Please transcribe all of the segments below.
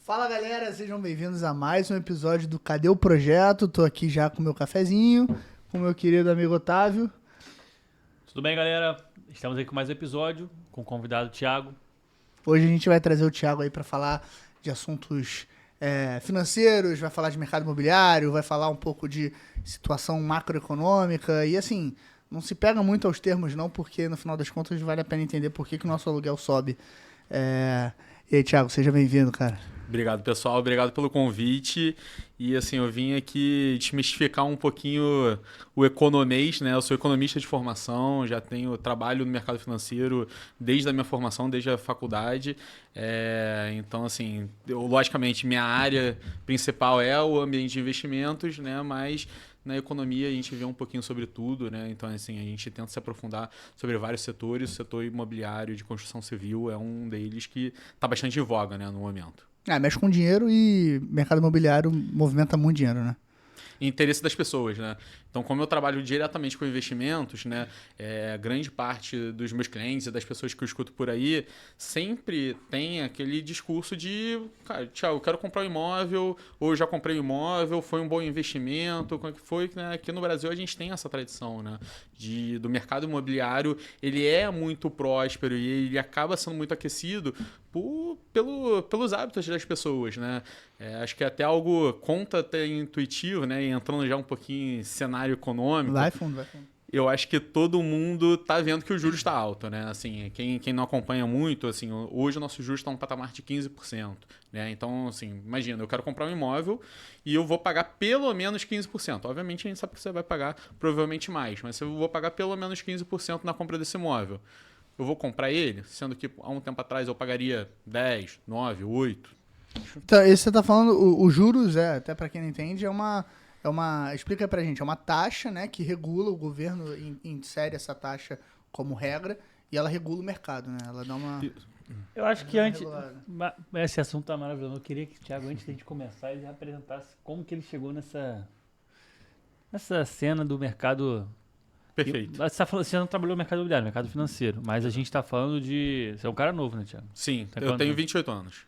Fala galera, sejam bem-vindos a mais um episódio do Cadê o Projeto? Tô aqui já com o meu cafezinho, com o meu querido amigo Otávio. Tudo bem, galera? Estamos aí com mais um episódio, com o convidado Thiago. Hoje a gente vai trazer o Thiago aí pra falar de assuntos financeiros, vai falar de mercado imobiliário, vai falar um pouco de situação macroeconômica e assim, não se pega muito aos termos não, porque no final das contas vale a pena entender por que o nosso aluguel sobe. E aí, Thiago, seja bem-vindo, cara. Obrigado, pessoal. Obrigado pelo convite. E assim, eu vim aqui desmistificar um pouquinho o economês, né? Eu sou economista de formação, já tenho trabalho no mercado financeiro desde a minha formação, desde a faculdade. Então, assim, logicamente, minha área principal é o ambiente de investimentos, né? Mas na economia a gente vê um pouquinho sobre tudo, né? Então, assim, a gente tenta se aprofundar sobre vários setores. O setor imobiliário de construção civil é um deles que está bastante em voga, né, no momento. Mexe com dinheiro e mercado imobiliário movimenta muito dinheiro, né? Interesse das pessoas, né? Então, como eu trabalho diretamente com investimentos, né, grande parte dos meus clientes e das pessoas que eu escuto por aí sempre tem aquele discurso de, cara, Thiago, eu quero comprar um imóvel, ou eu já comprei um imóvel, foi um bom investimento, como é que foi, né? Aqui no Brasil a gente tem essa tradição, né, do mercado imobiliário, ele é muito próspero e ele acaba sendo muito aquecido pelos hábitos das pessoas, né? Acho que é até algo até intuitivo, né? E entrando já um pouquinho em cenário econômico. Vai fundo. Eu acho que todo mundo tá vendo que o juros está alto, né? Assim, quem não acompanha muito, assim, hoje o nosso juros está um patamar de 15%, né? Então, assim, imagina, eu quero comprar um imóvel e eu vou pagar pelo menos 15%. Obviamente a gente sabe que você vai pagar provavelmente mais, mas eu vou pagar pelo menos 15% na compra desse imóvel. Eu vou comprar ele, sendo que há um tempo atrás eu pagaria 10, 9, 8. Então, esse você tá falando, os juros, até pra quem não entende, explica pra gente, é uma taxa, né, que regula, o governo insere essa taxa como regra e ela regula o mercado, né? Ela dá uma... Eu acho que antes... Esse assunto tá maravilhoso. Eu queria que o Thiago, antes de a gente começar, ele apresentasse como que ele chegou nessa cena do mercado... Perfeito. Você não trabalhou no mercado imobiliário, no mercado financeiro, mas a gente tá falando de... Você é um cara novo, né, Thiago? Sim, eu tenho 28 anos.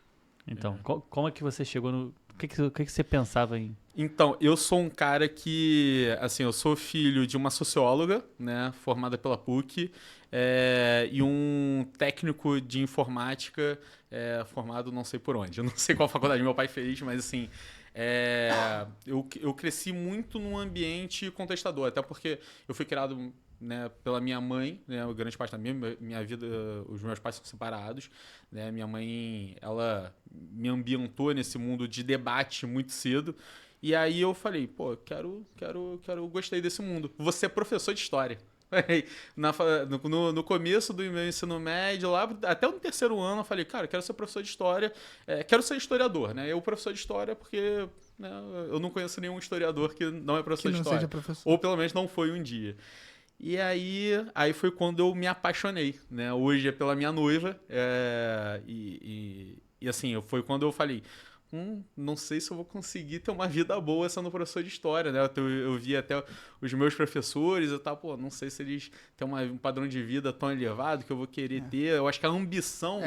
Então, como é que você chegou no... O que você pensava em... Então, eu sou um cara que, assim, eu sou filho de uma socióloga, né, formada pela PUC, e um técnico de informática formado não sei por onde. Eu não sei qual faculdade meu pai fez, mas assim, eu cresci muito num ambiente contestador, até porque eu fui criado, né, pela minha mãe, né, grande parte da minha vida, os meus pais são separados, né, minha mãe, ela me ambientou nesse mundo de debate muito cedo, e aí eu falei, pô, gostei desse mundo, vou ser professor de história. No começo do meu ensino médio, lá até o terceiro ano, eu falei, cara, quero ser professor de história, quero ser historiador, né? Eu professor de história porque, né, eu não conheço nenhum historiador que não é professor de história, ou pelo menos não foi um dia. E aí foi quando eu me apaixonei, né? Hoje é pela minha noiva, e assim, foi quando eu falei, não sei se eu vou conseguir ter uma vida boa sendo professor de história, né? Eu vi até os meus professores, eu tava, pô, não sei se eles têm um padrão de vida tão elevado que eu vou querer ter. Eu acho que a ambição,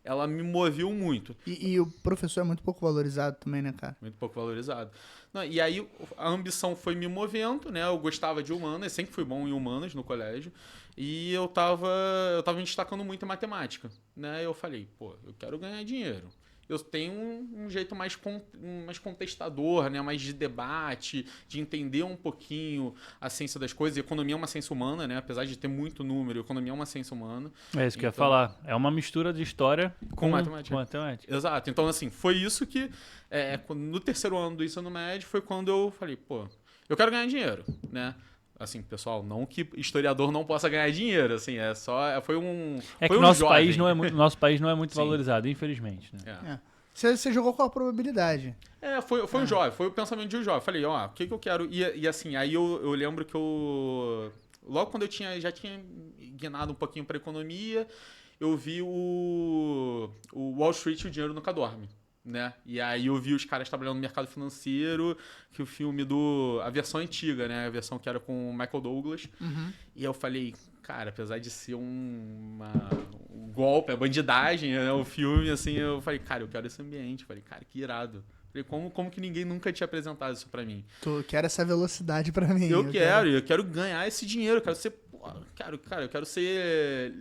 ela me moveu muito. E o professor é muito pouco valorizado também, né, cara? Muito pouco valorizado. Não, e aí a ambição foi me movendo, né? Eu gostava de humanas, sempre fui bom em humanas no colégio. E eu tava me destacando muito em matemática, né? Eu falei, pô, eu quero ganhar dinheiro. Eu tenho um jeito mais contestador, né? Mais de debate, de entender um pouquinho a ciência das coisas. E economia é uma ciência humana, né? Apesar de ter muito número, economia é uma ciência humana. É isso que eu ia falar. É uma mistura de história com matemática. Exato. Então, assim, foi isso que... no terceiro ano do ensino médio foi quando eu falei, pô, eu quero ganhar dinheiro, né? Assim, pessoal, não que historiador não possa ganhar dinheiro, assim, foi um que nosso país não é muito valorizado, infelizmente, né? Você jogou com a probabilidade. Foi um jovem, foi o pensamento de um jovem. Falei, o que eu quero? E assim, aí eu lembro que logo quando já tinha guinado um pouquinho para economia, eu vi o Wall Street e o Dinheiro Nunca Dorme. né? E aí eu vi os caras trabalhando no mercado financeiro, que o filme a versão antiga, né? A versão que era com o Michael Douglas. E eu falei, cara, apesar de ser um golpe, a bandidagem, né? O filme, assim, eu falei, cara, eu quero esse ambiente. Eu falei, cara, que irado. Eu falei, como que ninguém nunca tinha apresentado isso pra mim? Tu quer essa velocidade pra mim. Eu quero ganhar esse dinheiro, eu quero ser... eu quero ser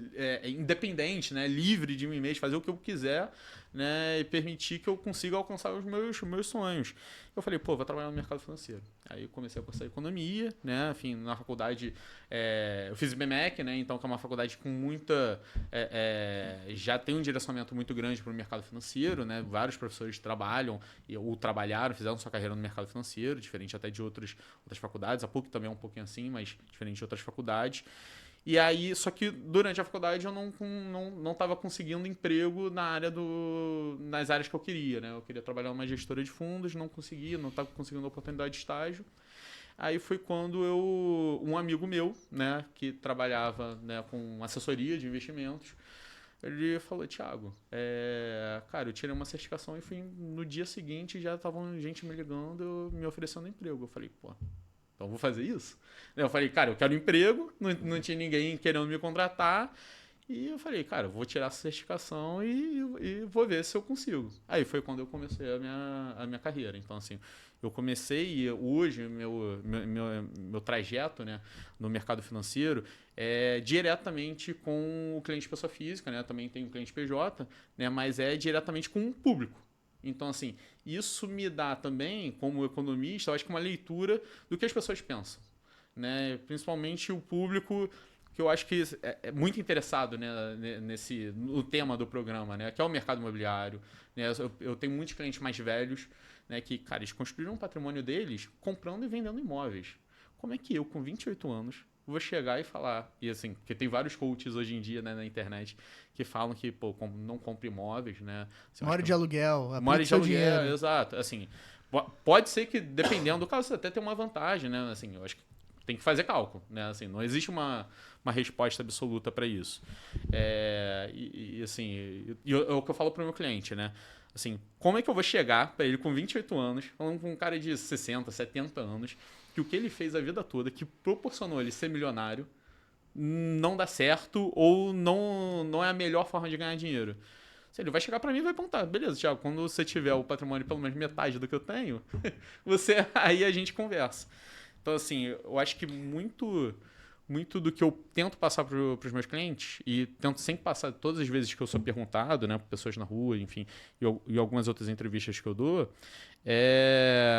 independente, né? Livre de mim mesmo, fazer o que eu quiser, né? E permitir que eu consiga alcançar os meus sonhos. Eu falei, vou trabalhar no mercado financeiro. Aí eu comecei a cursar economia, né? Enfim, na faculdade eu fiz IBMEC, né? Então, que é uma faculdade com muita... já tem um direcionamento muito grande para o mercado financeiro, né? Vários professores trabalham ou trabalharam, fizeram sua carreira no mercado financeiro, diferente até de outras faculdades. A PUC também é um pouquinho assim, mas diferente de outras faculdades. E aí, só que durante a faculdade eu não estava conseguindo emprego nas áreas que eu queria, né? Eu queria trabalhar numa gestora de fundos, não conseguia, não estava conseguindo oportunidade de estágio. Aí foi quando um amigo meu, né, que trabalhava, né, com assessoria de investimentos, ele falou, Thiago, cara, eu tirei uma certificação e no dia seguinte já estavam gente me ligando, me oferecendo emprego. Eu falei, então vou fazer isso? Eu falei, cara, eu quero emprego, não tinha ninguém querendo me contratar. E eu falei, cara, eu vou tirar essa certificação e vou ver se eu consigo. Aí foi quando eu comecei a minha carreira. Então, assim, eu comecei e hoje meu trajeto, né, no mercado financeiro é diretamente com o cliente pessoa física, né? Também tem o cliente PJ, né, mas é diretamente com o público. Então, assim, isso me dá também, como economista, eu acho que uma leitura do que as pessoas pensam, né? Principalmente o público que eu acho que é muito interessado, né, no tema do programa, né? Que é o mercado imobiliário, né? Eu tenho muitos clientes mais velhos, né, que, cara, eles construíram um patrimônio deles comprando e vendendo imóveis. Como é que eu, com 28 anos, vou chegar e falar, e assim, porque tem vários coaches hoje em dia, né, na internet que falam que, não compre imóveis, né? Mora de aluguel, mora de aluguel, dinheiro. exato. Assim, pode ser que, dependendo do caso, você até tem uma vantagem, né? Assim, eu acho que tem que fazer cálculo, né? Assim, não existe uma resposta absoluta para isso. Assim, é o que eu falo para o meu cliente, né? Assim, como é que eu vou chegar para ele com 28 anos, falando com um cara de 60, 70 anos, que o que ele fez a vida toda, que proporcionou ele ser milionário, não dá certo ou não é a melhor forma de ganhar dinheiro. Ele vai chegar para mim e vai apontar, beleza, Thiago, quando você tiver o patrimônio pelo menos metade do que eu tenho, aí a gente conversa. Então, assim, eu acho que muito do que eu tento passar para os meus clientes, e tento sempre passar todas as vezes que eu sou perguntado, né, por pessoas na rua, enfim, e algumas outras entrevistas que eu dou,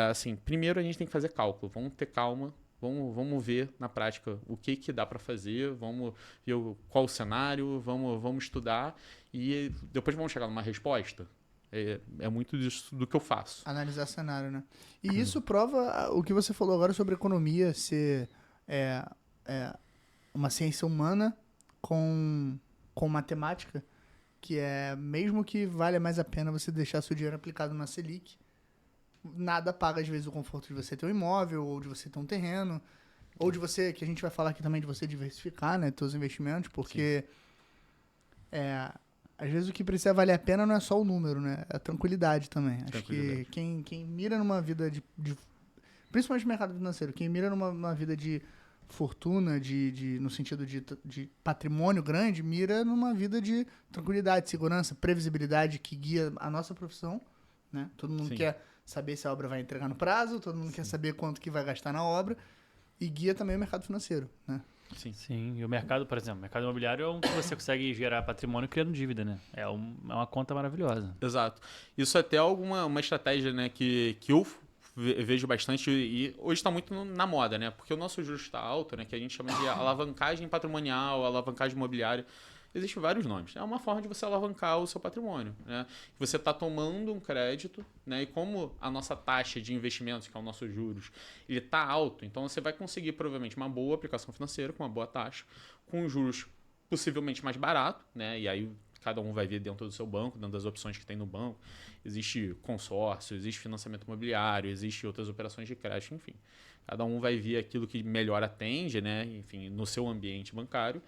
assim, primeiro a gente tem que fazer cálculo, vamos ter calma, vamos ver na prática o que dá para fazer, vamos ver qual o cenário, vamos estudar e depois vamos chegar numa resposta. É muito disso do que eu faço. Analisar cenário, né? E isso prova o que você falou agora sobre economia ser uma ciência humana com matemática, que mesmo que valha mais a pena você deixar seu dinheiro aplicado na Selic, nada paga, às vezes, o conforto de você ter um imóvel, ou de você ter um terreno, ou de você, que a gente vai falar aqui também, de você diversificar, né, seus investimentos, porque às vezes o que precisa valer a pena não é só o número, né, é a tranquilidade também. Acho que quem mira numa vida de principalmente no mercado financeiro, quem mira numa vida de fortuna, no sentido de patrimônio grande, mira numa vida de tranquilidade, segurança, previsibilidade que guia a nossa profissão, né? Todo mundo quer saber se a obra vai entregar no prazo, todo mundo quer saber quanto que vai gastar na obra, e guia também o mercado financeiro, né? Sim. E o mercado, por exemplo, o mercado imobiliário é um que você consegue gerar patrimônio criando dívida, né? É uma conta maravilhosa. Exato. Isso até é uma estratégia, né, que eu vejo bastante e hoje está muito na moda, né? Porque o nosso juros está alto, né? Que a gente chama de alavancagem patrimonial, alavancagem imobiliária. Existem vários nomes. É uma forma de você alavancar o seu patrimônio, né? Você está tomando um crédito, né? E como a nossa taxa de investimentos, que é o nosso juros, ele está alto, então você vai conseguir provavelmente uma boa aplicação financeira com uma boa taxa, com juros possivelmente mais barato, né? E aí cada um vai ver dentro do seu banco, dentro das opções que tem no banco. Existe consórcio, existe financiamento imobiliário, existe outras operações de crédito, enfim. Cada um vai ver aquilo que melhor atende, né? Enfim, no seu ambiente bancário.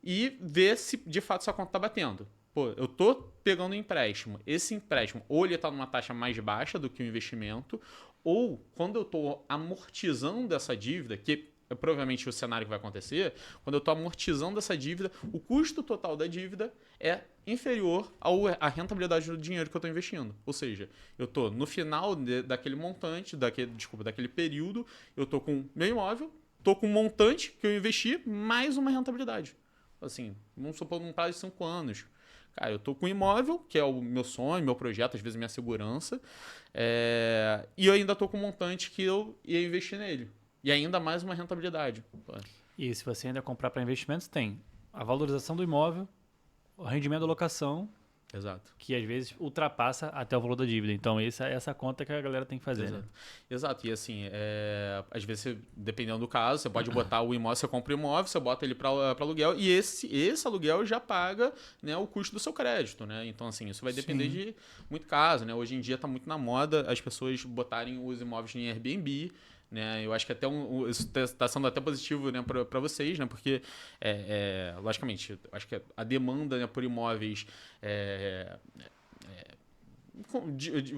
E ver se de fato sua conta está batendo. pô, eu tô pegando um empréstimo. Esse empréstimo, ou ele tá numa taxa mais baixa do que o investimento, ou quando eu tô amortizando essa dívida, que é provavelmente o cenário que vai acontecer, quando eu estou amortizando essa dívida, o custo total da dívida é inferior à rentabilidade do dinheiro que eu estou investindo. Ou seja, eu estou no final daquele montante, daquele período, eu estou com meu imóvel, estou com um montante que eu investi, mais uma rentabilidade. Assim, vamos supor num prazo de 5 anos. Cara, eu estou com um imóvel, que é o meu sonho, meu projeto, às vezes minha segurança, e eu ainda estou com um montante que eu ia investir nele. E ainda mais uma rentabilidade. E se você ainda comprar para investimentos, tem a valorização do imóvel, o rendimento da locação, exato, que às vezes ultrapassa até o valor da dívida. Então, essa conta que a galera tem que fazer. Exato. Né? Exato. E assim, às vezes, dependendo do caso, você pode botar o imóvel, você compra o imóvel, você bota ele para aluguel, e esse aluguel já paga, né, o custo do seu crédito. Né? Então, assim, isso vai depender de muito caso. Né? Hoje em dia está muito na moda as pessoas botarem os imóveis em Airbnb. Né? Eu acho que até isso está sendo até positivo, né, para vocês, né? Porque, logicamente, eu acho que a demanda, né, por imóveis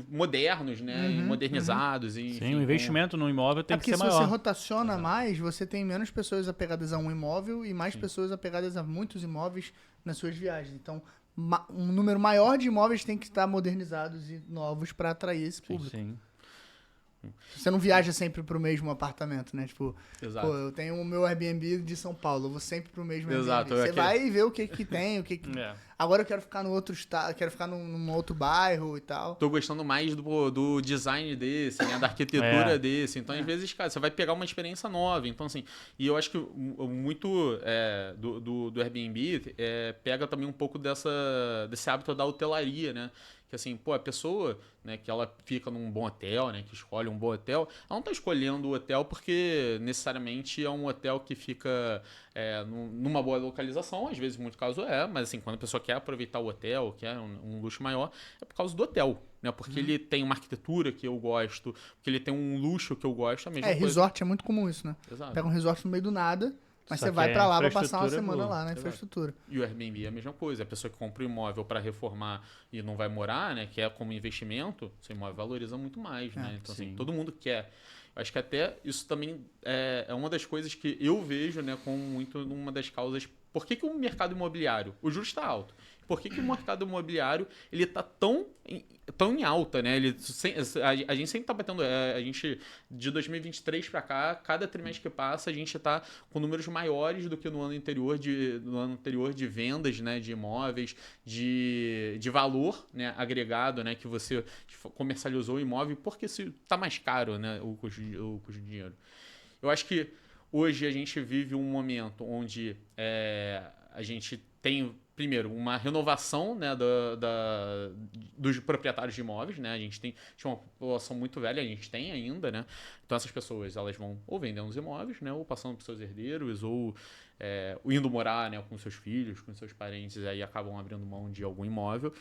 modernos, né, e modernizados. E, sim, o investimento no imóvel tem que ser maior. Porque se você rotaciona mais, você tem menos pessoas apegadas a um imóvel e mais pessoas apegadas a muitos imóveis nas suas viagens. Então, um número maior de imóveis tem que estar modernizados e novos para atrair esse público. Sim. Você não viaja sempre pro mesmo apartamento, né? Tipo, exato. Pô, eu tenho o meu Airbnb de São Paulo, eu vou sempre pro mesmo exato. Airbnb. Você vai ver o que tem, o que... Agora eu quero ficar no outro estado, quero ficar num outro bairro e tal. Tô gostando mais do design desse, né? Da arquitetura desse. Então, às vezes, cara, você vai pegar uma experiência nova. Então, assim, e eu acho que muito do Airbnb pega também um pouco desse hábito da hotelaria, né? Que assim, pô, a pessoa, né, que ela fica num bom hotel, né, que escolhe um bom hotel, ela não tá escolhendo o hotel porque necessariamente é um hotel que fica numa boa localização, às vezes, em muito caso mas assim, quando a pessoa quer aproveitar o hotel, quer um luxo maior, é por causa do hotel, né, porque ele tem uma arquitetura que eu gosto, porque ele tem um luxo que eu gosto, a mesma coisa. Resort é muito comum isso, né? Exato. Pega um resort no meio do nada, mas só você vai pra lá pra passar uma semana boa. lá na infraestrutura. E o Airbnb é a mesma coisa. A pessoa que compra um imóvel para reformar e não vai morar, né, que é como investimento, seu imóvel valoriza muito mais, né? Então, assim, todo mundo quer. Eu acho que até isso também é uma das coisas que eu vejo, né, como muito uma das causas. Por que o mercado imobiliário? O juros está alto. Por que o mercado imobiliário ele está tão em alta, né? A gente sempre está batendo. A gente, de 2023 para cá, cada trimestre que passa, a gente está com números maiores do que no ano anterior de vendas, né, de imóveis, de valor, né, agregado, né, que você comercializou o imóvel, porque está mais caro, né, o custo de dinheiro. Eu acho que hoje a gente vive um momento onde a gente tem, primeiro, uma renovação, né, dos proprietários de imóveis, né? A gente tinha uma população muito velha, a gente tem ainda, né? Então essas pessoas, elas vão ou vendendo os imóveis, né, ou passando para seus herdeiros, ou indo morar, né, com seus filhos, com seus parentes, e aí acabam abrindo mão de algum imóvel.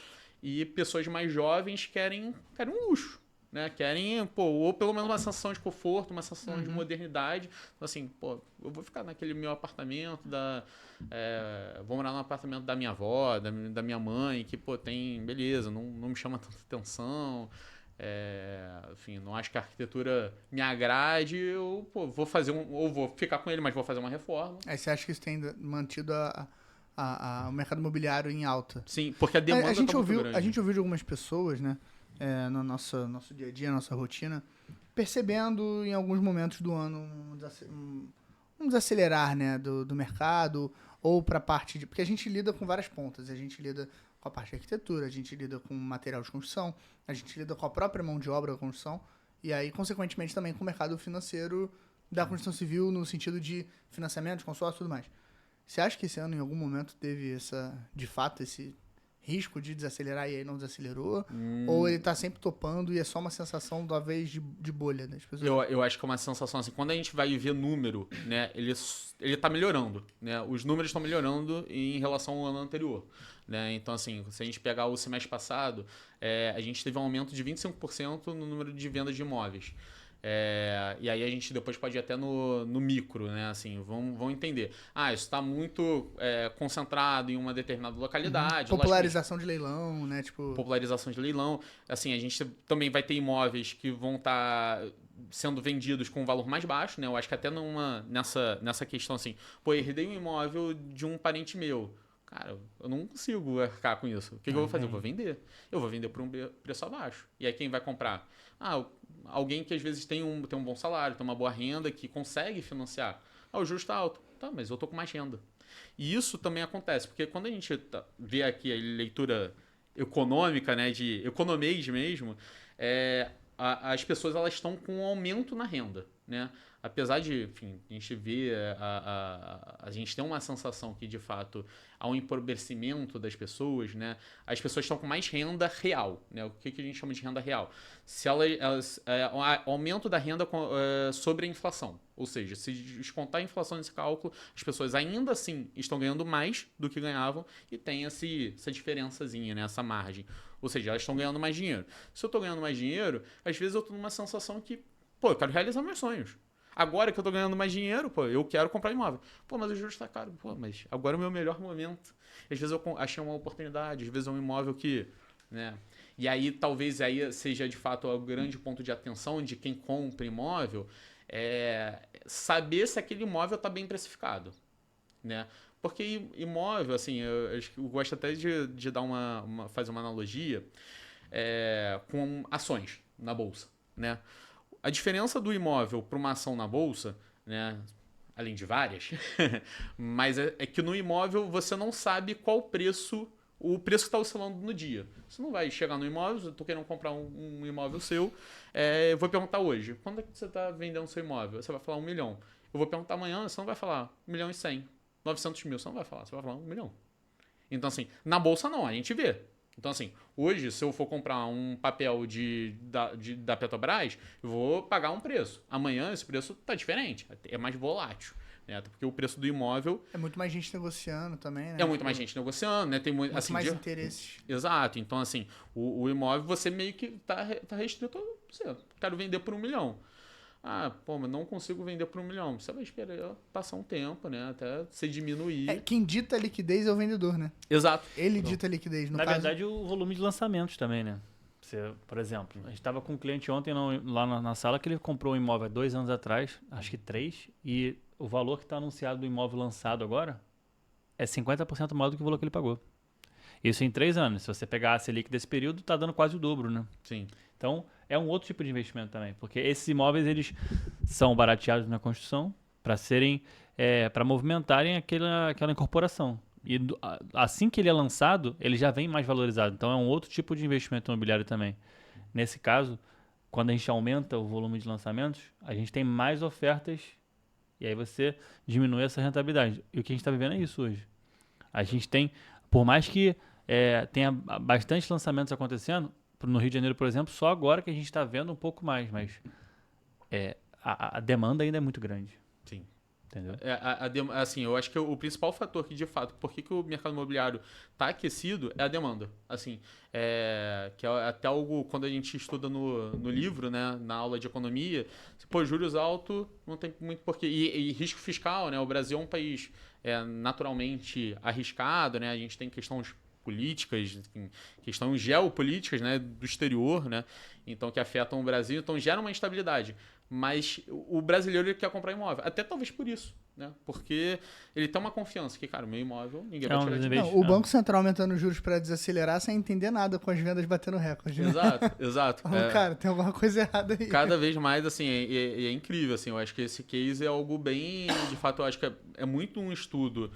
E pessoas mais jovens querem um luxo. Né, querem, ou pelo menos uma sensação de conforto, uma sensação de modernidade. Então, assim, eu vou ficar naquele meu apartamento, vou morar no apartamento da minha avó, da minha mãe, que, tem, beleza, não me chama tanta atenção, enfim, não acho que a arquitetura me agrade, eu vou fazer ou vou ficar com ele, mas vou fazer uma reforma. Aí você acha que isso tem mantido o mercado imobiliário em alta? Sim, porque a demanda a gente tá muito grande. A gente ouviu de algumas pessoas, né, no nosso dia a dia, nossa rotina, percebendo em alguns momentos do ano um desacelerar, né, do mercado, ou para a parte de... Porque a gente lida com várias pontas, a gente lida com a parte de arquitetura, a gente lida com material de construção, a gente lida com a própria mão de obra da construção, e aí, consequentemente, também com o mercado financeiro da construção civil, no sentido de financiamento, de consórcio e tudo mais. Você acha que esse ano, em algum momento, teve de fato, esse risco de desacelerar e aí não desacelerou? Ou ele tá sempre topando e é só uma sensação, talvez, de bolha das pessoas? Eu acho que é uma sensação assim, quando a gente vai ver número, né, ele tá melhorando, né? Os números estão melhorando em relação ao ano anterior, né? Então, assim, se a gente pegar o semestre passado, a gente teve um aumento de 25% no número de vendas de imóveis. E aí a gente depois pode ir até no micro, né? Assim, vão entender. Isso está muito concentrado em uma determinada localidade. Popularização de leilão, né? Tipo... Popularização de leilão. Assim, a gente também vai ter imóveis que vão estar sendo vendidos com um valor mais baixo, né? Eu acho que até nessa questão assim, pô, herdei um imóvel de um parente meu. Cara, eu não consigo arcar com isso. O que eu vou fazer? Eu vou vender. Eu vou vender por um preço abaixo. E aí quem vai comprar? Alguém que às vezes tem um bom salário, tem uma boa renda, que consegue financiar. O juros está alto. Tá, mas eu tô com mais renda. E isso também acontece, porque quando a gente vê aqui a leitura econômica, né, de economês mesmo, as pessoas elas estão com um aumento na renda, né? Apesar de, enfim, a gente ver, a gente tem uma sensação que, de fato, há um empobrecimento das pessoas, né? As pessoas estão com mais renda real, né? O que a gente chama de renda real? Se o aumento da renda sobre a inflação. Ou seja, se descontar a inflação nesse cálculo, as pessoas ainda assim estão ganhando mais do que ganhavam e tem essa diferençazinha, né? Essa margem. Ou seja, elas estão ganhando mais dinheiro. Se eu estou ganhando mais dinheiro, às vezes eu estou numa sensação que, pô, eu quero realizar meus sonhos. Agora que eu tô ganhando mais dinheiro, pô, eu quero comprar imóvel. Pô, mas o juros tá caro. Pô, mas agora é o meu melhor momento. Às vezes eu achei uma oportunidade, às vezes é um imóvel que, né? E aí talvez aí seja de fato o grande ponto de atenção de quem compra imóvel, saber se aquele imóvel tá bem precificado, né? Porque imóvel, assim, eu gosto até de dar fazer uma analogia com ações na bolsa, né? A diferença do imóvel para uma ação na bolsa, né, além de várias, mas é que no imóvel você não sabe qual o preço está oscilando no dia. Você não vai chegar no imóvel, eu estou querendo comprar um imóvel seu, eu vou perguntar hoje, quando é que você está vendendo seu imóvel? Você vai falar 1 milhão. Eu vou perguntar amanhã, você não vai falar 1 milhão e 100, 900 mil, você não vai falar, você vai falar 1 milhão. Então assim, na bolsa não, a gente vê. Então, assim, hoje, se eu for comprar um papel da Petrobras, eu vou pagar um preço. Amanhã, esse preço tá diferente, é mais volátil. Né? Porque o preço do imóvel... É muito mais gente negociando também, né? É muito mais gente negociando, né? Tem muito assim, mais interesses. Exato. Então, assim, o imóvel, você meio que tá restrito a você. Quero vender por 1 milhão. Pô, mas não consigo vender por 1 milhão. Você vai esperar passar um tempo, né? Até você diminuir. Quem dita a liquidez é o vendedor, né? Exato. Ele dita a liquidez. Na verdade, o volume de lançamentos também, né? Você, por exemplo, a gente estava com um cliente ontem lá na sala que ele comprou um imóvel há 2 anos atrás, acho que 3, e o valor que está anunciado do imóvel lançado agora é 50% maior do que o valor que ele pagou. Isso em 3 anos. Se você pegar a Selic desse período, está dando quase o dobro, né? Sim. Então, é um outro tipo de investimento também, porque esses imóveis eles são barateados na construção para serem, para movimentarem aquela incorporação. E assim que ele é lançado, ele já vem mais valorizado. Então, é um outro tipo de investimento imobiliário também. Nesse caso, quando a gente aumenta o volume de lançamentos, a gente tem mais ofertas e aí você diminui essa rentabilidade. E o que a gente está vivendo é isso hoje. A gente tem, por mais que tenha bastante lançamentos acontecendo, no Rio de Janeiro, por exemplo, só agora que a gente está vendo um pouco mais, mas a demanda ainda é muito grande. Sim. Entendeu? Assim, eu acho que o principal fator que, de fato, por que o mercado imobiliário está aquecido é a demanda. Assim, que é até algo, quando a gente estuda no livro, né, na aula de economia, pô, juros altos não tem muito porquê. E risco fiscal, né? O Brasil é um país naturalmente arriscado, né? A gente tem questões políticas, questões geopolíticas, né, do exterior, né, então que afetam o Brasil, então gera uma instabilidade. Mas o brasileiro ele quer comprar imóvel, até talvez por isso, né, porque ele tem uma confiança que, cara, o meu imóvel ninguém vai tirar de mim. O Banco Central aumentando os juros para desacelerar sem entender nada, com as vendas batendo recorde. Né? Exato. Cara, tem alguma coisa errada aí. Cada vez mais, assim, é incrível, assim, eu acho que esse case é algo bem, de fato, eu acho que é muito um estudo.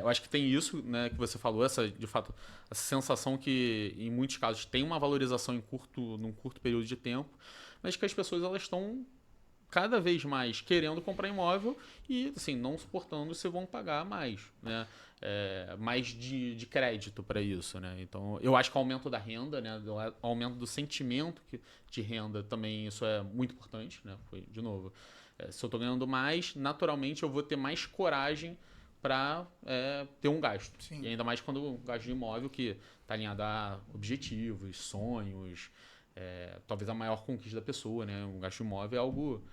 Eu acho que tem isso, né, que você falou, de fato, essa sensação que, em muitos casos, tem uma valorização num curto período de tempo, mas que as pessoas elas estão cada vez mais querendo comprar imóvel e, assim, não suportando se vão pagar mais, né, mais de crédito para isso, né. Então, eu acho que o aumento da renda, né, o aumento do sentimento de renda também, isso é muito importante, né, de novo, se eu estou ganhando mais, naturalmente eu vou ter mais coragem para ter um gasto. Sim. E ainda mais quando o gasto de imóvel que está alinhado a objetivos, sonhos, talvez a maior conquista da pessoa, né? Um gasto imóvel é algo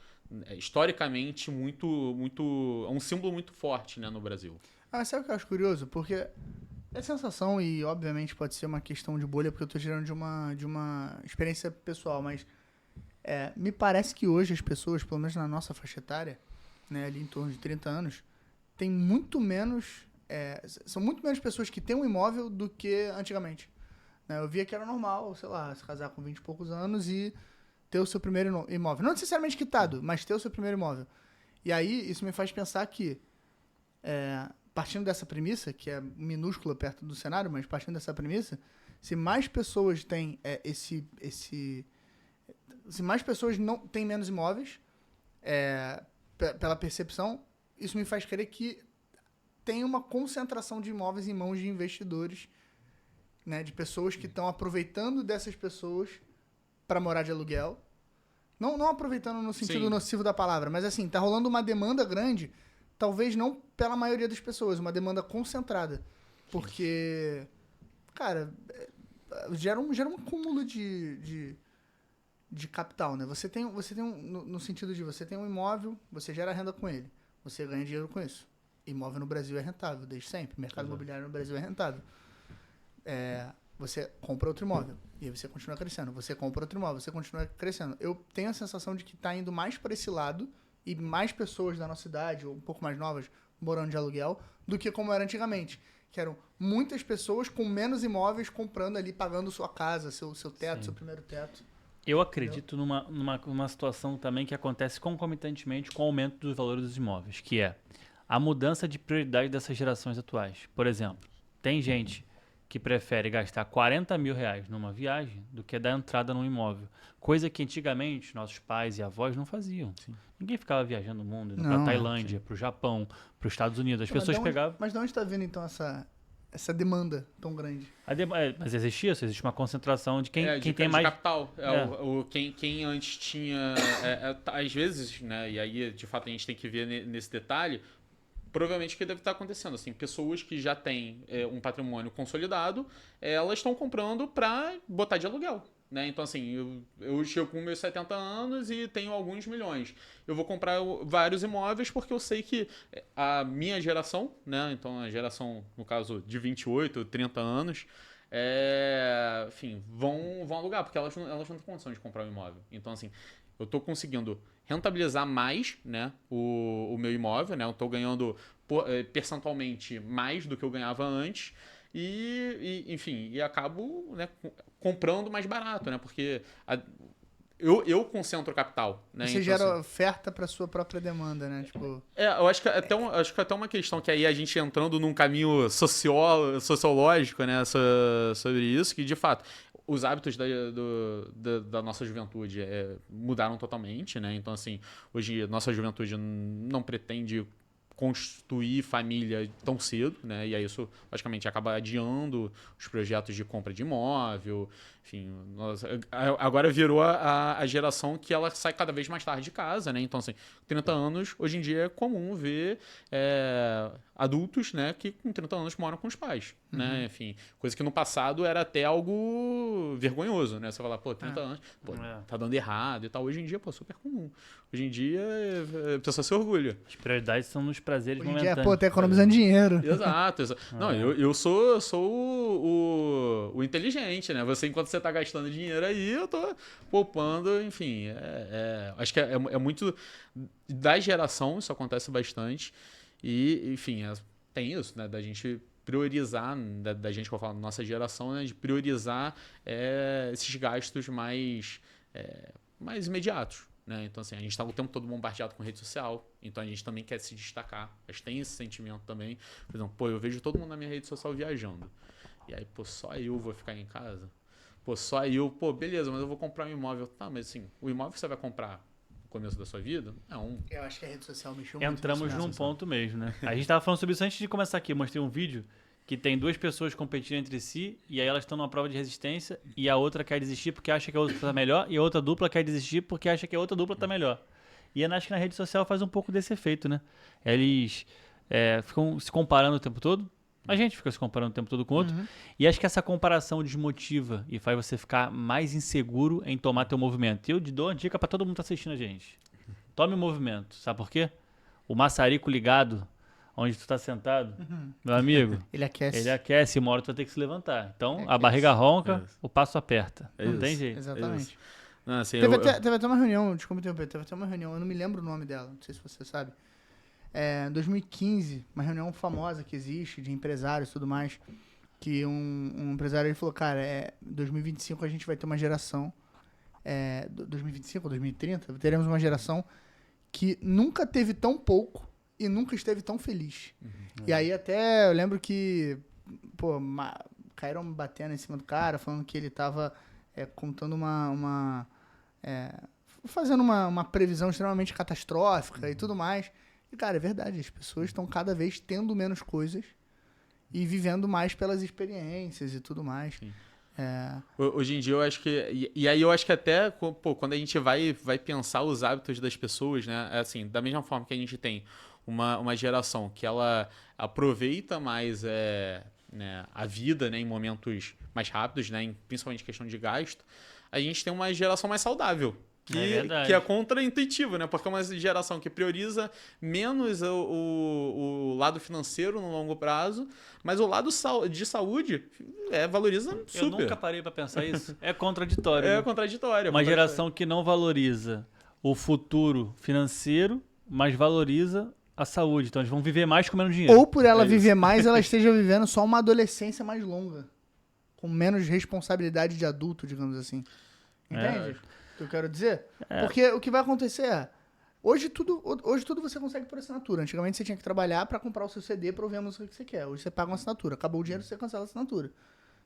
historicamente é um símbolo muito forte, né, no Brasil. Sabe o que eu acho curioso? Porque é sensação, e obviamente pode ser uma questão de bolha, porque eu tô tirando de uma experiência pessoal, mas me parece que hoje as pessoas, pelo menos na nossa faixa etária, né, ali em torno de 30 anos, tem muito menos. São muito menos pessoas que têm um imóvel do que antigamente. Né? Eu via que era normal, sei lá, se casar com 20 e poucos anos e ter o seu primeiro imóvel. Não necessariamente quitado, mas ter o seu primeiro imóvel. E aí, isso me faz pensar que, partindo dessa premissa, que é minúscula perto do cenário, mas partindo dessa premissa, se mais pessoas têm se mais pessoas não têm menos imóveis, pela percepção, isso me faz crer que tem uma concentração de imóveis em mãos de investidores, né, de pessoas que estão aproveitando dessas pessoas para morar de aluguel. Não aproveitando no sentido nocivo da palavra, mas assim, tá rolando uma demanda grande, talvez não pela maioria das pessoas, uma demanda concentrada. Porque, cara, gera um acúmulo de capital, né? Você tem no sentido de você tem um imóvel, você gera renda com ele, você ganha dinheiro com isso. Imóvel no Brasil é rentável, desde sempre. Mercado imobiliário no Brasil é rentável. Você compra outro imóvel e aí você continua crescendo. Você compra outro imóvel, você continua crescendo. Eu tenho a sensação de que está indo mais para esse lado e mais pessoas da nossa idade, ou um pouco mais novas, morando de aluguel, do que como era antigamente. Que eram muitas pessoas com menos imóveis comprando ali, pagando sua casa, seu teto, seu primeiro teto. Eu acredito numa situação também que acontece concomitantemente com o aumento dos valores dos imóveis, que é a mudança de prioridade dessas gerações atuais. Por exemplo, tem gente que prefere gastar 40 mil reais numa viagem do que dar entrada num imóvel. Coisa que antigamente nossos pais e avós não faziam. Sim. Ninguém ficava viajando o mundo, indo para Tailândia, para o Japão, para os Estados Unidos. As pessoas pegavam... Mas de onde está vindo então essa demanda tão grande? Mas existe isso, existe uma concentração de quem tem mais... capital. Quem antes tinha... às vezes, né, e aí de fato a gente tem que ver nesse detalhe, provavelmente o que deve estar acontecendo, assim, pessoas que já têm um patrimônio consolidado, elas estão comprando para botar de aluguel, né? Então, assim, eu chego com meus 70 anos e tenho alguns milhões. Eu vou comprar vários imóveis porque eu sei que a minha geração, né? Então, a geração, no caso, de 28, 30 anos, enfim, vão alugar, porque elas não têm condição de comprar um imóvel. Então, assim, eu estou conseguindo rentabilizar mais, né, o meu imóvel, né? Eu estou ganhando percentualmente mais do que eu ganhava antes enfim, acabo, né, comprando mais barato, né? Porque eu concentro capital, né? Você então, gera oferta para sua própria demanda, né? Tipo... eu acho que até uma questão que aí a gente entrando num caminho sociológico, né, sobre isso, que de fato os hábitos da nossa juventude mudaram totalmente, né? Então, assim, hoje nossa juventude não pretende construir família tão cedo, né? E aí isso, logicamente, acaba adiando os projetos de compra de imóvel. Enfim, agora virou a geração que ela sai cada vez mais tarde de casa, né? Então, assim, 30 anos, hoje em dia é comum ver adultos, né, que com 30 anos moram com os pais, né? Enfim, coisa que no passado era até algo vergonhoso, né? Você falar, 30 anos, tá dando errado e tal. Hoje em dia, super comum. Hoje em dia, a pessoa se orgulha. As prioridades são nos prazeres momentâneos. Hoje em dia, tá economizando dinheiro. Exato. Não, eu sou o inteligente, né? Enquanto você tá gastando dinheiro aí, eu tô poupando, enfim. Acho que é muito... Da geração, isso acontece bastante. E, enfim, tem isso, né? Da gente priorizar, da gente que eu falo, nossa geração, né? De priorizar esses gastos mais imediatos. Né? Então, assim, a gente está o tempo todo bombardeado com rede social, então a gente também quer se destacar. A gente tem esse sentimento também. Por exemplo, eu vejo todo mundo na minha rede social viajando. E aí, só eu vou ficar em casa? Só eu, beleza, mas eu vou comprar um imóvel. Tá, mas assim, o imóvel que você vai comprar no começo da sua vida, Eu acho que a rede social mexeu muito. Entramos num ponto mesmo, né? A gente tava falando sobre isso antes de começar aqui. Eu mostrei um vídeo que tem duas pessoas competindo entre si e aí elas estão numa prova de resistência e a outra quer desistir porque acha que a outra tá melhor e a outra dupla quer desistir porque acha que a outra dupla tá melhor. E eu acho que na rede social faz um pouco desse efeito, né? Eles ficam se comparando o tempo todo, A gente fica se comparando o tempo todo com o outro. E acho que essa comparação desmotiva e faz você ficar mais inseguro em tomar teu movimento. E eu dou uma dica pra todo mundo que tá assistindo a gente. Tome o movimento. Sabe por quê? O maçarico ligado, onde tu tá sentado, meu amigo, Ele aquece. ele aquece e uma hora tu vai ter que se levantar. Então, É a barriga ronca, Isso. o passo aperta. É Não isso. tem jeito. Exatamente. Não, assim, Teve até uma reunião, desculpa interromper, teve até uma reunião, eu não me lembro o nome dela, não sei se você sabe. Em 2015, uma reunião famosa que existe, de empresários e tudo mais, que um empresário ele falou, cara, 2025 a gente vai ter uma geração, 2025 ou 2030, teremos uma geração que nunca teve tão pouco e nunca esteve tão feliz. E aí até eu lembro que, pô, caíram me batendo em cima do cara, falando que ele tava contando fazendo uma previsão extremamente catastrófica e tudo mais. E, cara, é verdade, as pessoas estão cada vez tendo menos coisas e vivendo mais pelas experiências e tudo mais. Sim. Hoje em dia eu acho que... E aí eu acho que até, pô, quando a gente vai pensar os hábitos das pessoas, né? Assim, da mesma forma que a gente tem uma geração que ela aproveita mais né, a vida, né, em momentos mais rápidos, né, principalmente em questão de gasto, a gente tem uma geração mais saudável. Que é contra-intuitivo, né? Porque é uma geração que prioriza menos o lado financeiro no longo prazo, mas o lado de saúde valoriza super. Eu nunca parei pra pensar isso. É contraditório. É né? contraditório. Uma geração que não valoriza o futuro financeiro, mas valoriza a saúde. Então eles vão viver mais com menos dinheiro. Ou por ela viver mais, ela esteja vivendo só uma adolescência mais longa. Com menos responsabilidade de adulto, digamos assim. Entende? O que eu quero dizer? Porque o que vai acontecer hoje tudo você consegue por assinatura. Antigamente você tinha que trabalhar pra comprar o seu CD pra ouvir a música que você quer. Hoje você paga uma assinatura. Acabou o dinheiro, você cancela a assinatura.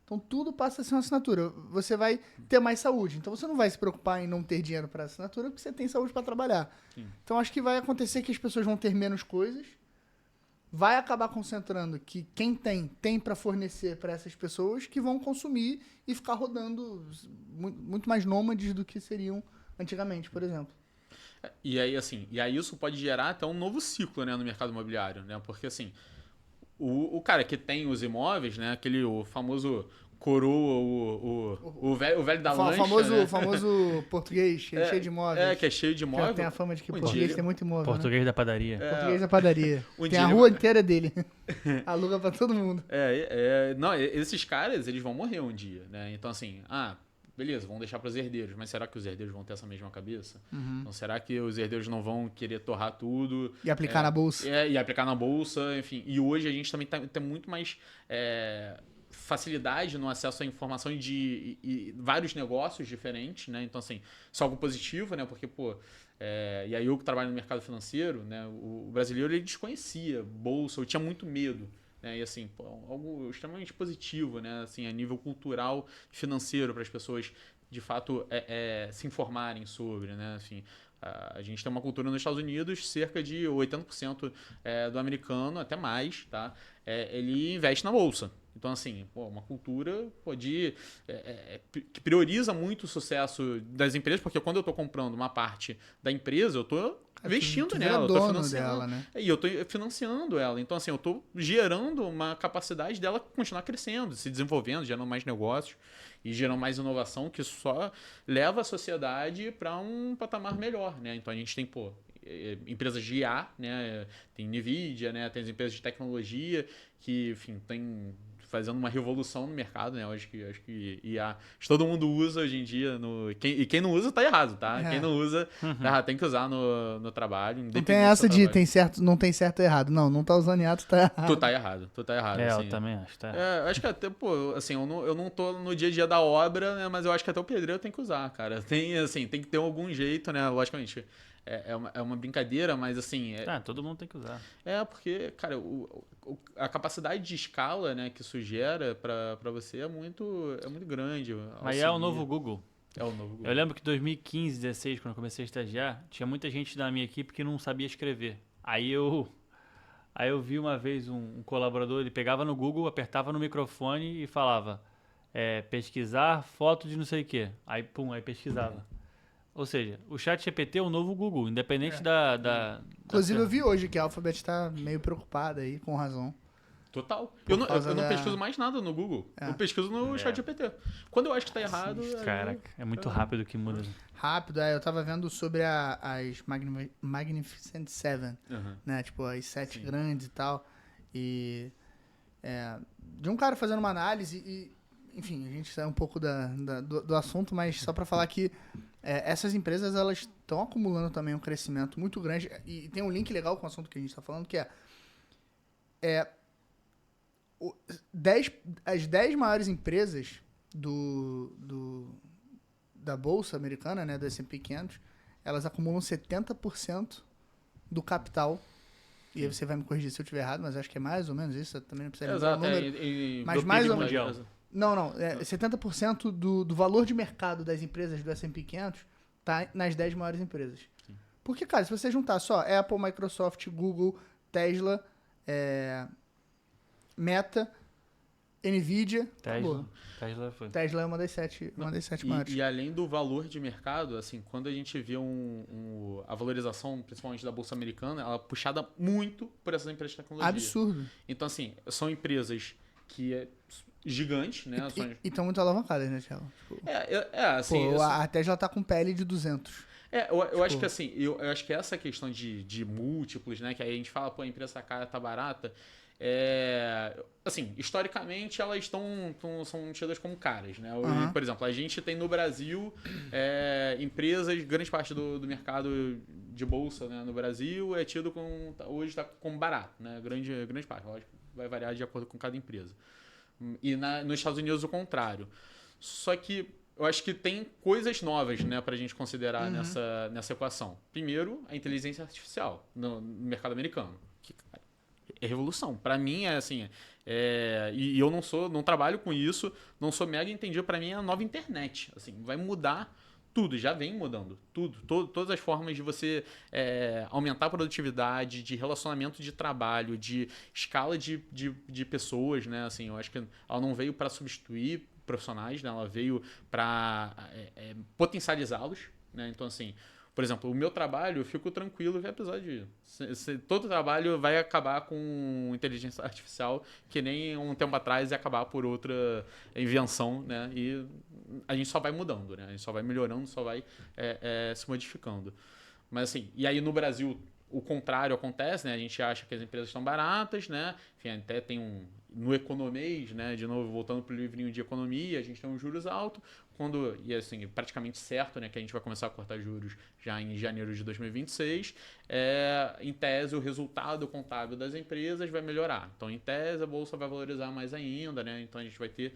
Então tudo passa a ser uma assinatura. Você vai ter mais saúde. Então você não vai se preocupar em não ter dinheiro pra assinatura porque você tem saúde pra trabalhar. Sim. Então acho que vai acontecer que as pessoas vão ter menos coisas. Vai acabar concentrando que quem tem para fornecer para essas pessoas que vão consumir e ficar rodando muito mais nômades do que seriam antigamente, por exemplo. E aí, assim, isso pode gerar até um novo ciclo, né, no mercado imobiliário, né? Porque, assim, o cara que tem os imóveis, né, o famoso coroa, o velho da lancha, o famoso português, cheio de imóveis. Que é cheio de imóvel. Que tem a fama de que português tem muito imóvel. Português da padaria. Português da padaria. Tem a rua inteira dele. Aluga pra todo mundo. Não, esses caras, eles vão morrer um dia, né? Então, assim, beleza, vão deixar para os herdeiros, mas será que os herdeiros vão ter essa mesma cabeça? Então, será que os herdeiros não vão querer torrar tudo? E aplicar na bolsa. E aplicar na bolsa, enfim. E hoje a gente também tem muito mais facilidade no acesso à informação de vários negócios diferentes, né? Então, assim, isso é algo positivo, né? Porque, e aí eu que trabalho no mercado financeiro, né? O brasileiro, ele desconhecia bolsa, eu tinha muito medo. Né? E assim, algo extremamente positivo, né? Assim, a nível cultural e financeiro para as pessoas, de fato, se informarem sobre, né? Assim, a gente tem uma cultura nos Estados Unidos, cerca de 80% do americano, até mais, tá? Ele investe na bolsa. Então, assim, uma cultura que prioriza muito o sucesso das empresas, porque quando eu estou comprando uma parte da empresa, eu estou investindo nela, eu tô financiando dela, né? E eu estou financiando ela. Então, assim, eu estou gerando uma capacidade dela continuar crescendo, se desenvolvendo, gerando mais negócios e gerando mais inovação, que só leva a sociedade para um patamar melhor, né? Então, a gente tem, empresas de IA, né? Tem NVIDIA, né? Tem as empresas de tecnologia que, enfim, tem fazendo uma revolução no mercado, né? Acho que IA todo mundo usa hoje em dia. E quem não usa tá errado, tá? Quem não usa tem que usar no trabalho. Não tem essa de não tem certo ou errado. Não tá usando IA, tu tá errado. Tu tá errado. Assim. Eu também acho. Tá acho que até, assim, eu não tô no dia a dia da obra, né? Mas eu acho que até o pedreiro tem que usar, cara. Tem que ter algum jeito, né? Logicamente. É uma brincadeira, mas assim... todo mundo tem que usar. Porque, cara, a capacidade de escala, né, que isso gera pra você é muito grande. Mas é o novo Google. É o novo Google. Eu lembro que em 2015, 2016, quando eu comecei a estagiar, tinha muita gente da minha equipe que não sabia escrever. Aí eu vi uma vez um colaborador, ele pegava no Google, apertava no microfone e falava pesquisar foto de não sei o quê. Aí pesquisava. Ou seja, o ChatGPT é o novo Google, independente da... Inclusive, eu vi hoje que a Alphabet está meio preocupada aí, com razão, Total. Por Eu não causa da- pesquiso mais nada no Google. É. Eu pesquiso no ChatGPT. Quando eu acho que tá errado... aí Caraca, é muito rápido que muda. Rápido, eu tava vendo sobre as Magnificent Seven, Aham. né? Tipo, as 7 Sim. grandes e tal. E de um cara fazendo uma análise e, enfim, a gente sai um pouco do assunto, mas só pra falar que essas empresas, elas estão acumulando também um crescimento muito grande. E tem um link legal com o assunto que a gente tá falando, que as 10 maiores empresas da Bolsa Americana, né, do S&P 500, elas acumulam 70% do capital. E aí você vai me corrigir se eu estiver errado, mas acho que é mais ou menos isso. Eu também não precisa lembrar o Exato. número. Mas do mais PIB ou menos. mundial. Não. 70% do valor de mercado das empresas do S&P 500 tá nas 10 maiores empresas. Sim. Porque, cara, se você juntar só Apple, Microsoft, Google, Tesla, Meta, Nvidia, acabou. Tesla foi. Tesla é uma das sete maiores. E além do valor de mercado, assim, quando a gente vê a valorização, principalmente da Bolsa Americana, ela é puxada muito por essas empresas de tecnologia. Absurdo. Então, assim, são empresas que é gigantes, né? E estão muito alavancadas, né, Thiago? Tipo, Assim... pô, a Tesla tá com PL de 200. Eu acho que assim, eu acho que essa questão de múltiplos, né? Que aí a gente fala, pô, a empresa tá cara, tá barata. Assim, historicamente elas são tidas como caras, né? Hoje, por exemplo, a gente tem no Brasil empresas, grande parte do mercado de bolsa, né, no Brasil é tido hoje está como barato, né? Grande parte, lógico, vai variar de acordo com cada empresa. E nos Estados Unidos o contrário. Só que eu acho que tem coisas novas, né, pra gente considerar nessa equação. Primeiro, a inteligência artificial no mercado americano. Que, cara, é revolução. Pra mim é assim, e eu não trabalho com isso, não sou mega entendido. Pra mim é a nova internet. Assim, vai mudar tudo, já vem mudando. Todas as formas de você aumentar a produtividade, de relacionamento de trabalho, de escala de pessoas, né? Assim, eu acho que ela não veio para substituir profissionais, né? Ela veio para potencializá-los, né? Então, assim, por exemplo, o meu trabalho, eu fico tranquilo, apesar de todo trabalho vai acabar com inteligência artificial, que nem um tempo atrás ia acabar por outra invenção, né? E a gente só vai mudando, né? A gente só vai melhorando, só vai se modificando. Mas assim, e aí no Brasil o contrário acontece, né? A gente acha que as empresas estão baratas, né? Enfim, até tem no economês, né? De novo, voltando para o livrinho de economia, a gente tem juros altos, e assim, praticamente certo, né, que a gente vai começar a cortar juros já em janeiro de 2026, em tese o resultado contábil das empresas vai melhorar. Então, em tese, a bolsa vai valorizar mais ainda, né? Então a gente vai ter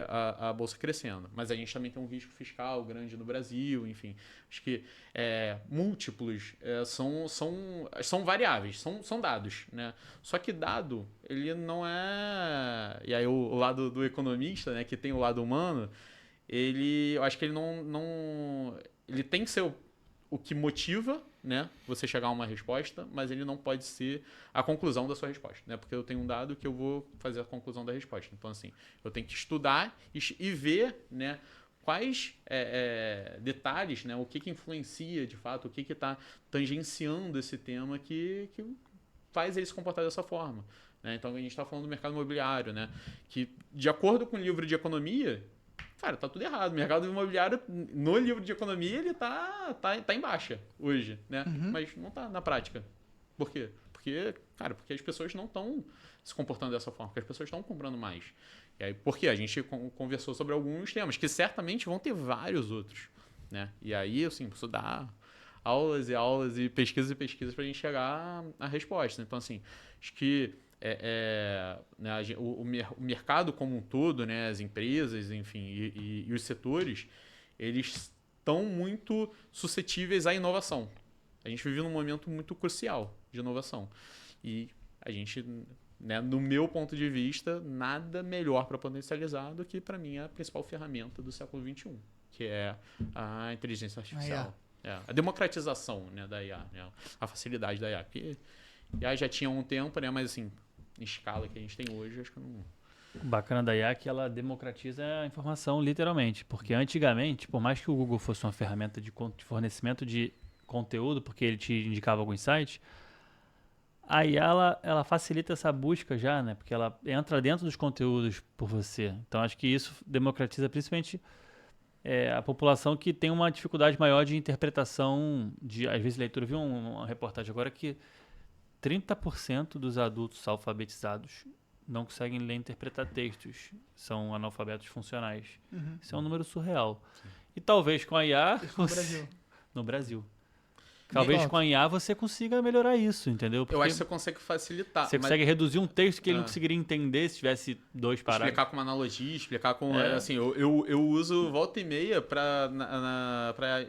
a bolsa crescendo. Mas a gente também tem um risco fiscal grande no Brasil, enfim. Acho que múltiplos são variáveis, são dados, né? Só que dado, ele não é... E aí o lado do economista, né, que tem o lado humano, eu acho que ele não ele tem que ser o que motiva, né, você chegar a uma resposta, mas ele não pode ser a conclusão da sua resposta, né? Porque eu tenho um dado que eu vou fazer a conclusão da resposta. Então, assim, eu tenho que estudar e ver, né, quais detalhes, né, o que influencia de fato, o que está tangenciando esse tema que faz ele se comportar dessa forma, né? Então a gente está falando do mercado imobiliário, né, que de acordo com o livro de economia, cara, tá tudo errado. O mercado imobiliário, no livro de economia, ele tá em baixa hoje, né? Mas não tá na prática. Por quê? Porque as pessoas não estão se comportando dessa forma, porque as pessoas estão comprando mais. E aí, por quê? A gente conversou sobre alguns temas, que certamente vão ter vários outros, né? E aí, assim, preciso dar aulas e aulas e pesquisas pra gente chegar à resposta. Então, assim, acho que né, o mercado como um todo, né, as empresas, enfim, e os setores, eles estão muito suscetíveis à inovação. A gente vive num momento muito crucial de inovação. E a gente, né, no meu ponto de vista, nada melhor para potencializar do que, para mim, a principal ferramenta do século XXI, que é a inteligência artificial. A democratização, né, da IA, né, a facilidade da IA. Porque IA já tinha um tempo, né, mas assim, em escala que a gente tem hoje, acho que não... O bacana da IA é que ela democratiza a informação literalmente, porque antigamente, por mais que o Google fosse uma ferramenta de fornecimento de conteúdo, porque ele te indicava alguns sites, A IA, ela facilita essa busca já, né? Porque ela entra dentro dos conteúdos por você. Então, acho que isso democratiza principalmente a população que tem uma dificuldade maior de interpretação, às vezes, leitura. Eu vi uma reportagem agora que 30% dos adultos alfabetizados não conseguem ler e interpretar textos. São analfabetos funcionais. Isso é um número surreal. E talvez com a IA... Isso no Brasil. No Brasil. Talvez com a IA você consiga melhorar isso, entendeu? Porque Eu acho que você consegue facilitar. você consegue reduzir um texto que ele não conseguiria entender se tivesse 2 parágrafos. Explicar com uma analogia, explicar com... Assim, eu uso volta e meia pra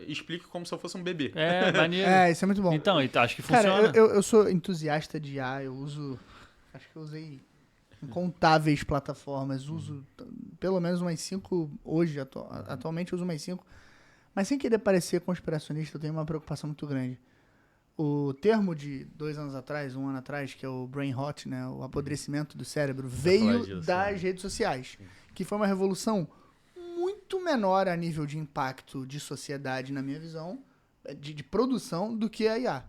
explicar como se eu fosse um bebê. É, maneiro. Isso é muito bom. Então, acho que Cara, funciona. eu sou entusiasta de IA, eu uso... Acho que eu usei incontáveis plataformas, uso pelo menos umas 5 hoje, atualmente eu uso umas 5. Mas sem querer parecer conspiracionista, eu tenho uma preocupação muito grande. O termo de 2 anos atrás, 1 ano atrás, que é o brain rot, né, o apodrecimento do cérebro, veio das redes sociais, que foi uma revolução muito menor a nível de impacto de sociedade, na minha visão, de produção, do que a IA.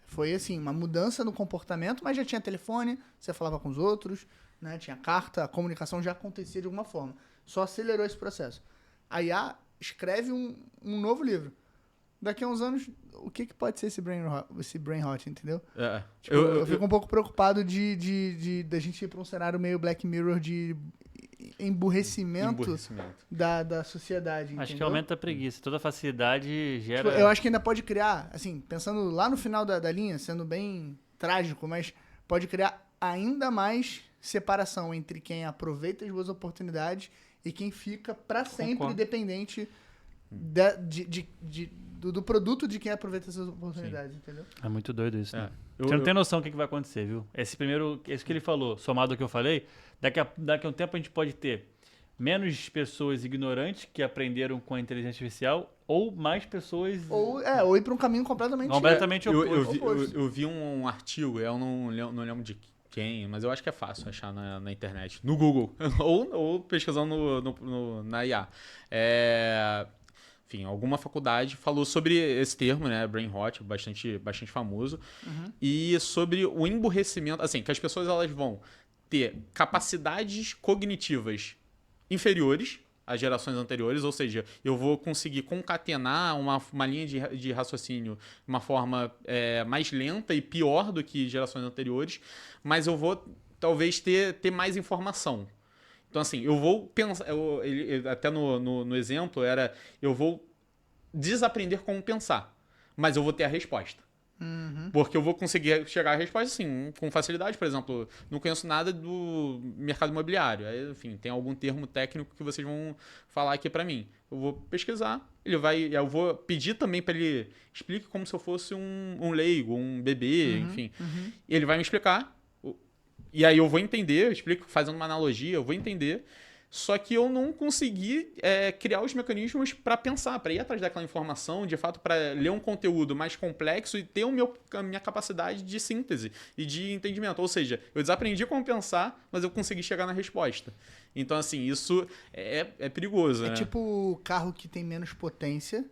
Foi, assim, uma mudança no comportamento, mas já tinha telefone, você falava com os outros, né, tinha carta, a comunicação já acontecia de alguma forma. Só acelerou esse processo. A IA escreve um novo livro. Daqui a uns anos, o que pode ser esse brain rot, entendeu? Tipo, eu fico um pouco preocupado da gente ir para um cenário meio Black Mirror de emburrecimento. Da sociedade, Acho entendeu? que aumenta a preguiça. Toda facilidade gera... Tipo, eu acho que ainda pode criar, assim, pensando lá no final da linha, sendo bem trágico, mas pode criar ainda mais separação entre quem aproveita as boas oportunidades e quem fica para sempre dependente do produto de quem aproveita essas oportunidades, entendeu? É muito doido isso, né? Você não tem noção do que vai acontecer, viu? Esse que ele falou, somado ao que eu falei, daqui a um tempo a gente pode ter menos pessoas ignorantes que aprenderam com a inteligência artificial ou mais pessoas... Ou ir para um caminho completamente oposto. Eu vi um artigo, eu não lembro de quem, mas eu acho que é fácil achar na internet, no Google, ou pesquisando na IA. Enfim, alguma faculdade falou sobre esse termo, né, brain rot, bastante famoso, e sobre o emburrecimento, assim, que as pessoas elas vão ter capacidades cognitivas inferiores às gerações anteriores, ou seja, eu vou conseguir concatenar uma linha de raciocínio de uma forma mais lenta e pior do que gerações anteriores, mas eu vou talvez ter mais informação. Então, assim, eu vou pensar... até no exemplo, eu vou desaprender como pensar, mas eu vou ter a resposta. Porque eu vou conseguir chegar à resposta, assim, com facilidade. Por exemplo, não conheço nada do mercado imobiliário. Aí, enfim, tem algum termo técnico que vocês vão falar aqui pra mim. Eu vou pesquisar, eu vou pedir também para ele explique como se eu fosse um leigo, um bebê, enfim. E ele vai me explicar. E aí eu vou entender, eu explico fazendo uma analogia, eu vou entender. Só que eu não consegui criar os mecanismos para pensar, para ir atrás daquela informação, de fato, para ler um conteúdo mais complexo e ter a minha capacidade de síntese e de entendimento. Ou seja, eu desaprendi como pensar, mas eu consegui chegar na resposta. Então, assim, isso é perigoso, né? É tipo o carro que tem menos potência,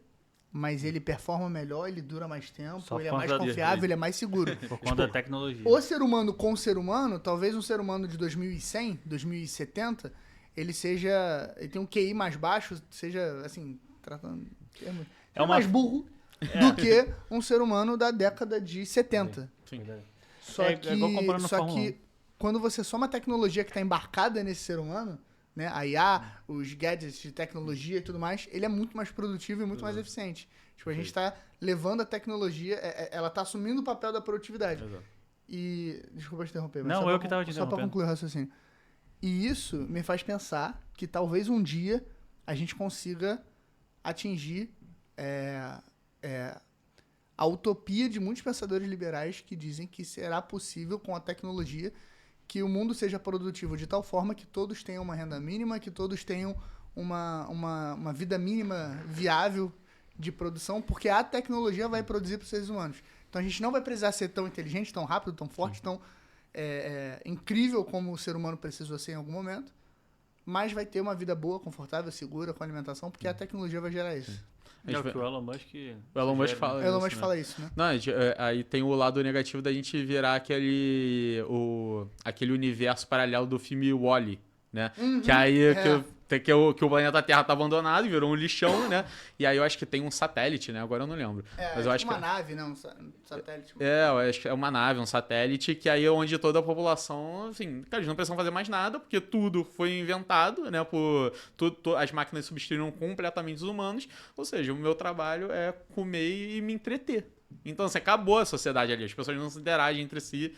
mas ele performa melhor, ele dura mais tempo, ele é mais confiável, ele é mais seguro. Por conta da tecnologia. O ser humano com o ser humano, talvez um ser humano de 2100, 2070... ele tem um QI mais baixo, seja, assim, tratando... mais burro do que um ser humano da década de 70. Sim. Só que quando você soma a tecnologia que está embarcada nesse ser humano, né, a IA, os gadgets de tecnologia e tudo mais, ele é muito mais produtivo e muito mais eficiente. Tipo, a gente está levando a tecnologia, ela está assumindo o papel da produtividade. Exato. E... Desculpa te interromper. Mas não, eu que estava te interrompendo. Só para concluir o raciocínio. E isso me faz pensar que talvez um dia a gente consiga atingir a utopia de muitos pensadores liberais que dizem que será possível com a tecnologia que o mundo seja produtivo de tal forma que todos tenham uma renda mínima, que todos tenham uma vida mínima viável de produção, porque a tecnologia vai produzir para os seres humanos. Então a gente não vai precisar ser tão inteligente, tão rápido, tão forte, tão... incrível como o ser humano precisou ser em algum momento, mas vai ter uma vida boa, confortável, segura, com alimentação, porque a tecnologia vai gerar isso. É o que o Elon Musk... O Elon Musk fala O isso, Elon Musk né? fala isso, né? Não, aí tem o lado negativo da gente virar aquele universo paralelo do filme Wall-E, né? Que aí que o planeta Terra tá abandonado, virou um lixão, né? E aí eu acho que tem um satélite, né? Agora eu não lembro. Mas eu acho uma que nave, né? Um satélite. eu acho que é uma nave, um satélite, que aí é onde toda a população, assim, cara, eles não precisam fazer mais nada, porque tudo foi inventado, né? As máquinas substituíram completamente os humanos, ou seja, o meu trabalho é comer e me entreter. Então, assim, acabou a sociedade ali, as pessoas não se interagem entre si.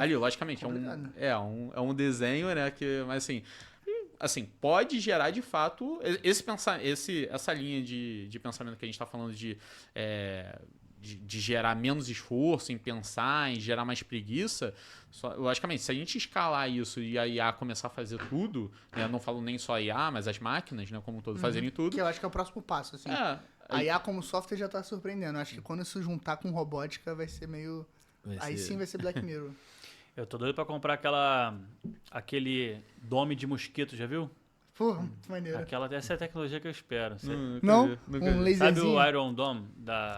Ali, logicamente, é um desenho, né? Mas assim, pode gerar de fato essa linha de pensamento que a gente está falando de gerar menos esforço em pensar, em gerar mais preguiça. Logicamente, se a gente escalar isso e a IA começar a fazer tudo, né, não falo nem só a IA, mas as máquinas, né, como um todo, fazerem tudo. Que eu acho que é o próximo passo, assim. A IA como software já tá surpreendendo. Eu acho que quando isso juntar com robótica vai ser meio... Sim vai ser Black Mirror. Eu tô doido pra comprar aquele dome de mosquito, já viu? Porra, muito maneiro. Essa é a tecnologia que eu espero. Não? Nunca Um vi. laserzinho. Sabe o Iron Dome?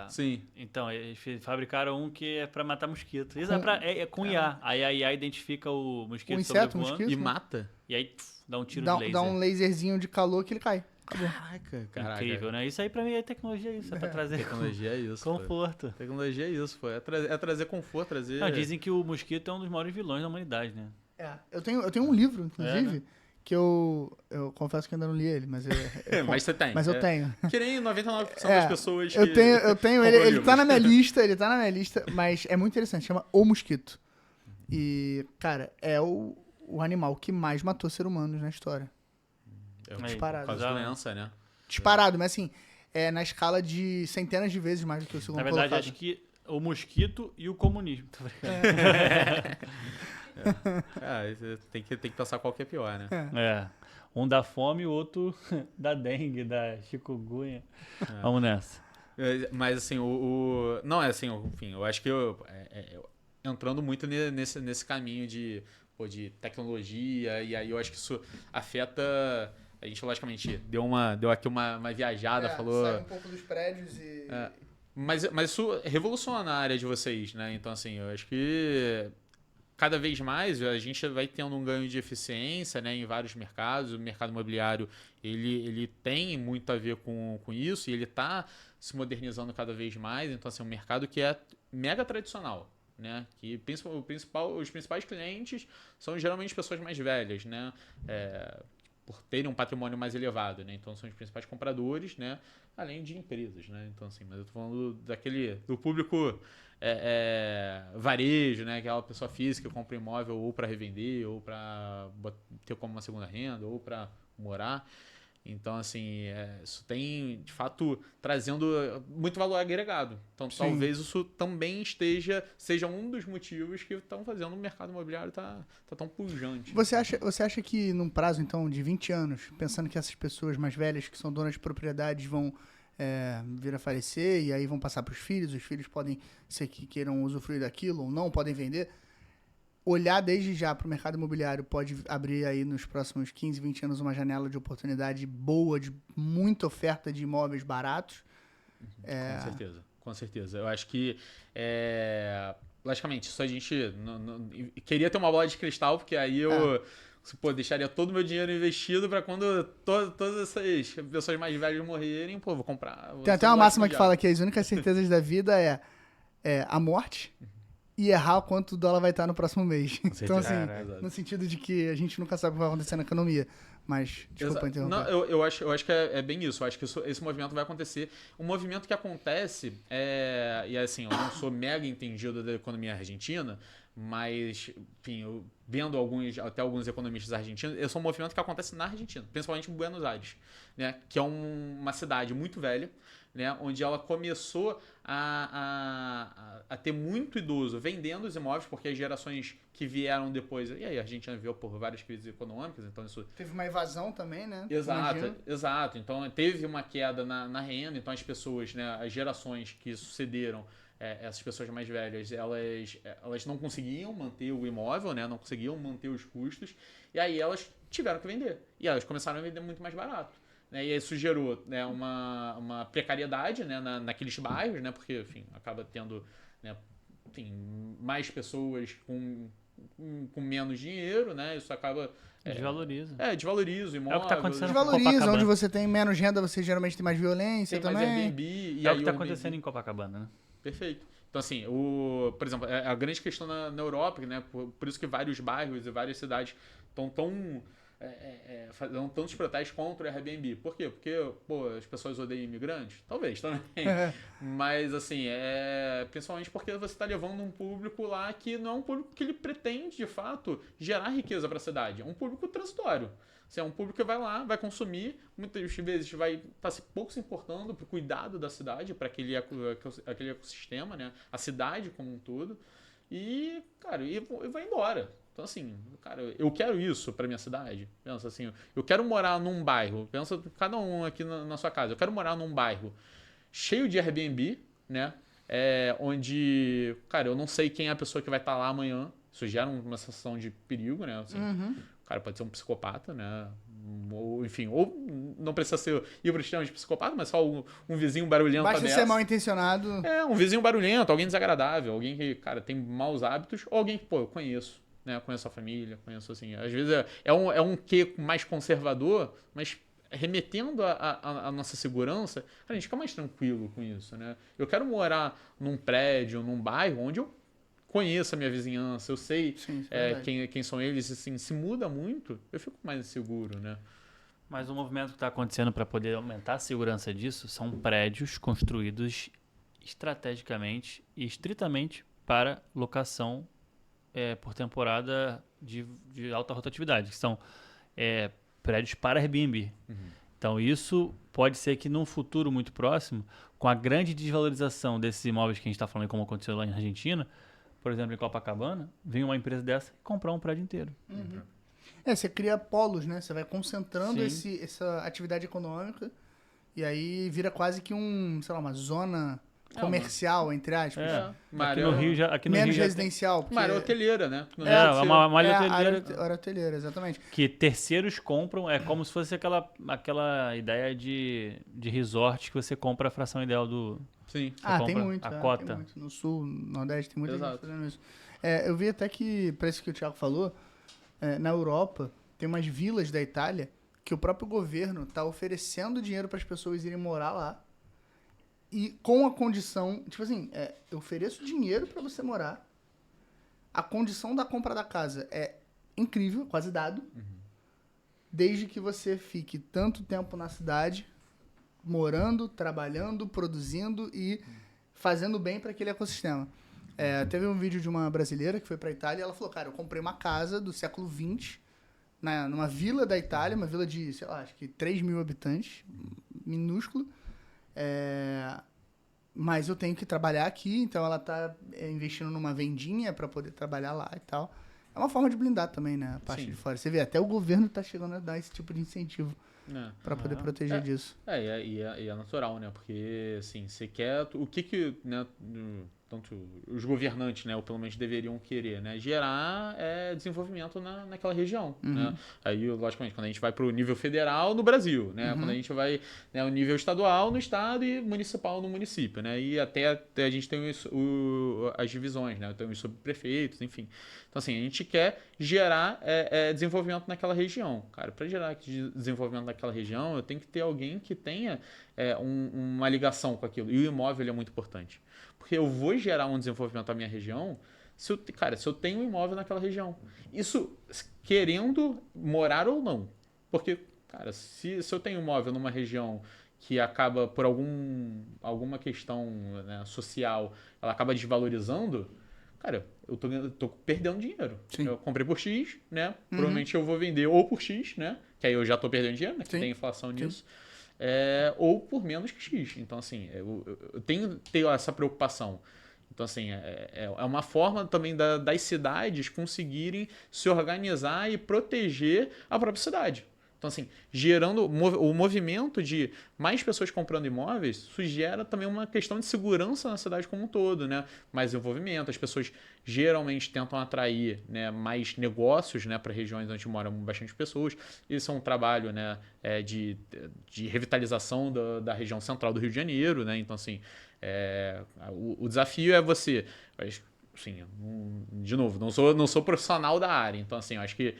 Sim. Então, eles fabricaram um que é pra matar mosquito. Isso é com IA. Aí a IA identifica o mosquito O inseto, sobrevoando mosquito. E mata? e aí dá um tiro de laser. Dá um laserzinho de calor que ele cai. Acabou. Caraca. Incrível, né? Isso aí pra mim é tecnologia, isso. É pra trazer Tecnologia é isso. conforto. Tecnologia é isso, pô. É trazer conforto, trazer... Não, dizem que o mosquito é um dos maiores vilões da humanidade, né? Eu tenho um livro, inclusive, que eu confesso que ainda não li ele, mas mas você tem. Mas eu tenho. Que nem 99% das pessoas que... Eu tenho ele livros. tá na minha lista, mas é muito interessante, chama O Mosquito. E, cara, é o animal que mais matou seres humanos na história. Disparado. Por causa da doença, né? Disparado, mas assim, na escala de centenas de vezes mais do que o segundo Na verdade, colocado. acho que o mosquito e o comunismo. Tem que pensar qual que é pior, né? Um da fome e o outro da dengue, da chikungunya. Vamos nessa. Mas assim, não, é assim, enfim, eu acho que entrando muito nesse caminho de tecnologia, e aí eu acho que isso afeta... A gente, logicamente, deu aqui uma viajada, falou... Sai um pouco dos prédios e... Mas isso revoluciona a área de vocês, né? Então, assim, eu acho que cada vez mais a gente vai tendo um ganho de eficiência, né, em vários mercados. O mercado imobiliário, ele tem muito a ver com isso e ele está se modernizando cada vez mais. Então, assim, um mercado que é mega tradicional, né? Que os principais clientes são geralmente pessoas mais velhas, né? Por terem um patrimônio mais elevado, né? Então são os principais compradores, né? Além de empresas, né? Então, assim, mas eu tô falando do público varejo, né? Aquela pessoa física que compra imóvel ou para revender, ou para ter como uma segunda renda, ou para morar. Então, assim, isso tem, de fato, trazendo muito valor agregado. Então, talvez isso também seja um dos motivos que estão fazendo o mercado imobiliário tá tão pujante. Você acha que num prazo, então, de 20 anos, pensando que essas pessoas mais velhas que são donas de propriedades vão vir a falecer e aí vão passar para os filhos podem ser que queiram usufruir daquilo ou não, podem vender... Olhar desde já para o mercado imobiliário pode abrir aí nos próximos 15, 20 anos uma janela de oportunidade boa, de muita oferta de imóveis baratos. Com certeza. Eu acho que, logicamente, isso a gente queria ter uma bola de cristal, porque aí eu deixaria todo o meu dinheiro investido para quando todas essas pessoas mais velhas morrerem, vou comprar. Tem até uma máxima que fala que as únicas certezas da vida é a morte, e errar quanto o dólar vai estar no próximo mês. Então, assim, no sentido de que a gente nunca sabe o que vai acontecer na economia. Mas, desculpa interromper. Não, eu acho que é bem isso. Eu acho que esse movimento vai acontecer. Um movimento que acontece, e assim, eu não sou mega entendido da economia argentina, mas, enfim, eu vendo até alguns economistas argentinos, esse é um movimento que acontece na Argentina, principalmente em Buenos Aires, né, que é uma cidade muito velha, né, onde ela começou a ter muito idoso vendendo os imóveis, porque as gerações que vieram depois... E aí a Argentina veio por várias crises econômicas, então isso... Teve uma evasão também, né? Exato. Então teve uma queda na renda, então as pessoas, né, as gerações que sucederam essas pessoas mais velhas, elas não conseguiam manter o imóvel, né? Não conseguiam manter os custos, e aí elas tiveram que vender. E elas começaram a vender muito mais barato. Né? E isso gerou, né, uma precariedade, né, naqueles bairros, né? Porque, enfim, acaba tendo, né, enfim, mais pessoas com menos dinheiro, né? Isso acaba... Desvaloriza. Desvaloriza o imóvel. É o que tá acontecendo Desvaloriza, Copacabana. onde você tem menos renda, você geralmente tem mais violência Tem mais também. Airbnb. E É o aí que tá Airbnb- acontecendo em Copacabana, né? Perfeito. Então, assim, por exemplo, a grande questão na Europa, né? Por isso que vários bairros e várias cidades estão fazendo tantos protestos contra o Airbnb. Por quê? Porque, as pessoas odeiam imigrantes? Talvez também. Mas, assim, principalmente porque você está levando um público lá que não é um público que ele pretende, de fato, gerar riqueza para a cidade. É um público transitório. Assim, é um público que vai lá, vai consumir, muitas vezes vai estar pouco se importando para o cuidado da cidade, para aquele ecossistema, né? A cidade como um todo. E, cara, e vai embora. Então, assim, cara, eu quero isso pra minha cidade. Pensa assim, eu quero morar num bairro. Pensa cada um aqui na sua casa. Eu quero morar num bairro cheio de Airbnb, né? Onde, cara, eu não sei quem é a pessoa que vai estar lá amanhã. Isso gera uma sensação de perigo, né? Assim, o cara pode ser um psicopata, né? Ou, enfim, ou não precisa ir pro extremo de psicopata, mas só um vizinho barulhento. Basta ser mal intencionado. Um vizinho barulhento, alguém desagradável, alguém que, cara, tem maus hábitos, ou alguém que, eu conheço. Né, conheço a família, conheço assim. Às vezes é um quê mais conservador, mas remetendo à nossa segurança, a gente fica mais tranquilo com isso. Né? Eu quero morar num prédio, num bairro onde eu conheço a minha vizinhança, eu sei quem são eles, assim, se muda muito, eu fico mais inseguro. Né? Mas o movimento que está acontecendo para poder aumentar a segurança disso são prédios construídos estrategicamente e estritamente para locação por temporada de alta rotatividade, que são prédios para Airbnb. Então isso pode ser que num futuro muito próximo, com a grande desvalorização desses imóveis que a gente está falando, como aconteceu lá na Argentina, por exemplo, em Copacabana, vem uma empresa dessa e comprar um prédio inteiro. Você cria polos, né? Você vai concentrando essa atividade econômica e aí vira quase que uma zona comercial, entre aspas. Aqui no Rio menos residencial. Uma área hoteleira, né? Uma área hoteleira. Área hoteleira, exatamente. Que terceiros compram, é como se fosse aquela ideia de resort que você compra a fração ideal do... Sim. Tem muito. A cota. Tem muito. No Sul, no Nordeste, tem muita gente fazendo isso. Eu vi até que, para isso que o Thiago falou, na Europa, tem umas vilas da Itália que o próprio governo está oferecendo dinheiro para as pessoas irem morar lá. E com a condição, tipo assim, eu ofereço dinheiro para você morar. A condição da compra da casa é incrível, quase dado. Desde que você fique tanto tempo na cidade, morando, trabalhando, produzindo e fazendo bem para aquele ecossistema. Teve um vídeo de uma brasileira que foi para Itália e ela falou, cara, eu comprei uma casa do século XX, numa vila da Itália, uma vila de, sei lá, acho que 3 mil habitantes, minúsculo. Mas eu tenho que trabalhar aqui, então ela tá investindo numa vendinha para poder trabalhar lá e tal. É uma forma de blindar também, né? A parte de fora. Você vê, até o governo tá chegando a dar esse tipo de incentivo para poder proteger disso. E é natural, né? Porque, assim, você quer... O que né, tanto os governantes, né, ou pelo menos deveriam querer, né? Gerar desenvolvimento naquela região, né? Aí, logicamente, quando a gente vai para o nível federal, no Brasil, né? Quando a gente vai no nível estadual, no estado e municipal, no município, né? E até a gente tem as divisões, né? Tem os subprefeitos, enfim. Então, assim, a gente quer gerar desenvolvimento naquela região. Cara, para gerar desenvolvimento naquela região, eu tenho que ter alguém que tenha uma ligação com aquilo. E o imóvel é muito importante. Porque eu vou gerar um desenvolvimento na minha região se eu tenho um imóvel naquela região. Isso querendo morar ou não. Porque, cara, se eu tenho um imóvel numa região que acaba, por alguma questão, né, social, ela acaba desvalorizando, cara, eu tô perdendo dinheiro. Sim. Eu comprei por X, né? Provavelmente eu vou vender ou por X, né? Que aí eu já tô perdendo dinheiro, né? Que tem inflação nisso. Ou por menos que X. Então, assim, eu tenho que ter essa preocupação. Então, assim, é uma forma também das cidades conseguirem se organizar e proteger a própria cidade. Então, assim, gerando o movimento de mais pessoas comprando imóveis, isso gera também uma questão de segurança na cidade como um todo, né? Mais envolvimento, as pessoas geralmente tentam atrair, né, mais negócios, né, para regiões onde moram bastante pessoas. Isso é um trabalho, né, de revitalização da região central do Rio de Janeiro, né? Então, assim, o desafio é você... Sim, de novo, não sou profissional da área, então assim, eu acho que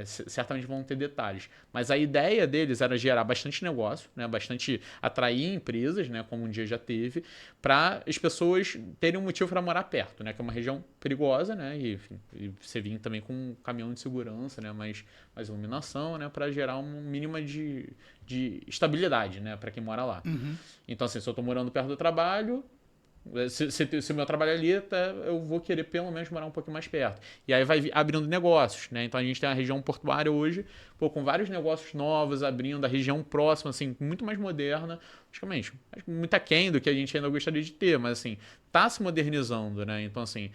certamente vão ter detalhes. Mas a ideia deles era gerar bastante negócio, né, bastante atrair empresas, né, como um dia já teve, para as pessoas terem um motivo para morar perto, né, que é uma região perigosa, né, e, enfim, e você vir também com um caminhão de segurança, né, mais iluminação, né, para gerar um mínimo de estabilidade, né, para quem mora lá. Uhum. Então assim, se eu estou morando perto do trabalho, se o meu trabalho ali, eu vou querer pelo menos morar um pouquinho mais perto. E aí vai abrindo negócios, né? Então a gente tem a região portuária hoje, com vários negócios novos abrindo, a região próxima, assim, muito mais moderna. Praticamente, muito aquém do que a gente ainda gostaria de ter, mas assim, tá se modernizando, né? Então, assim,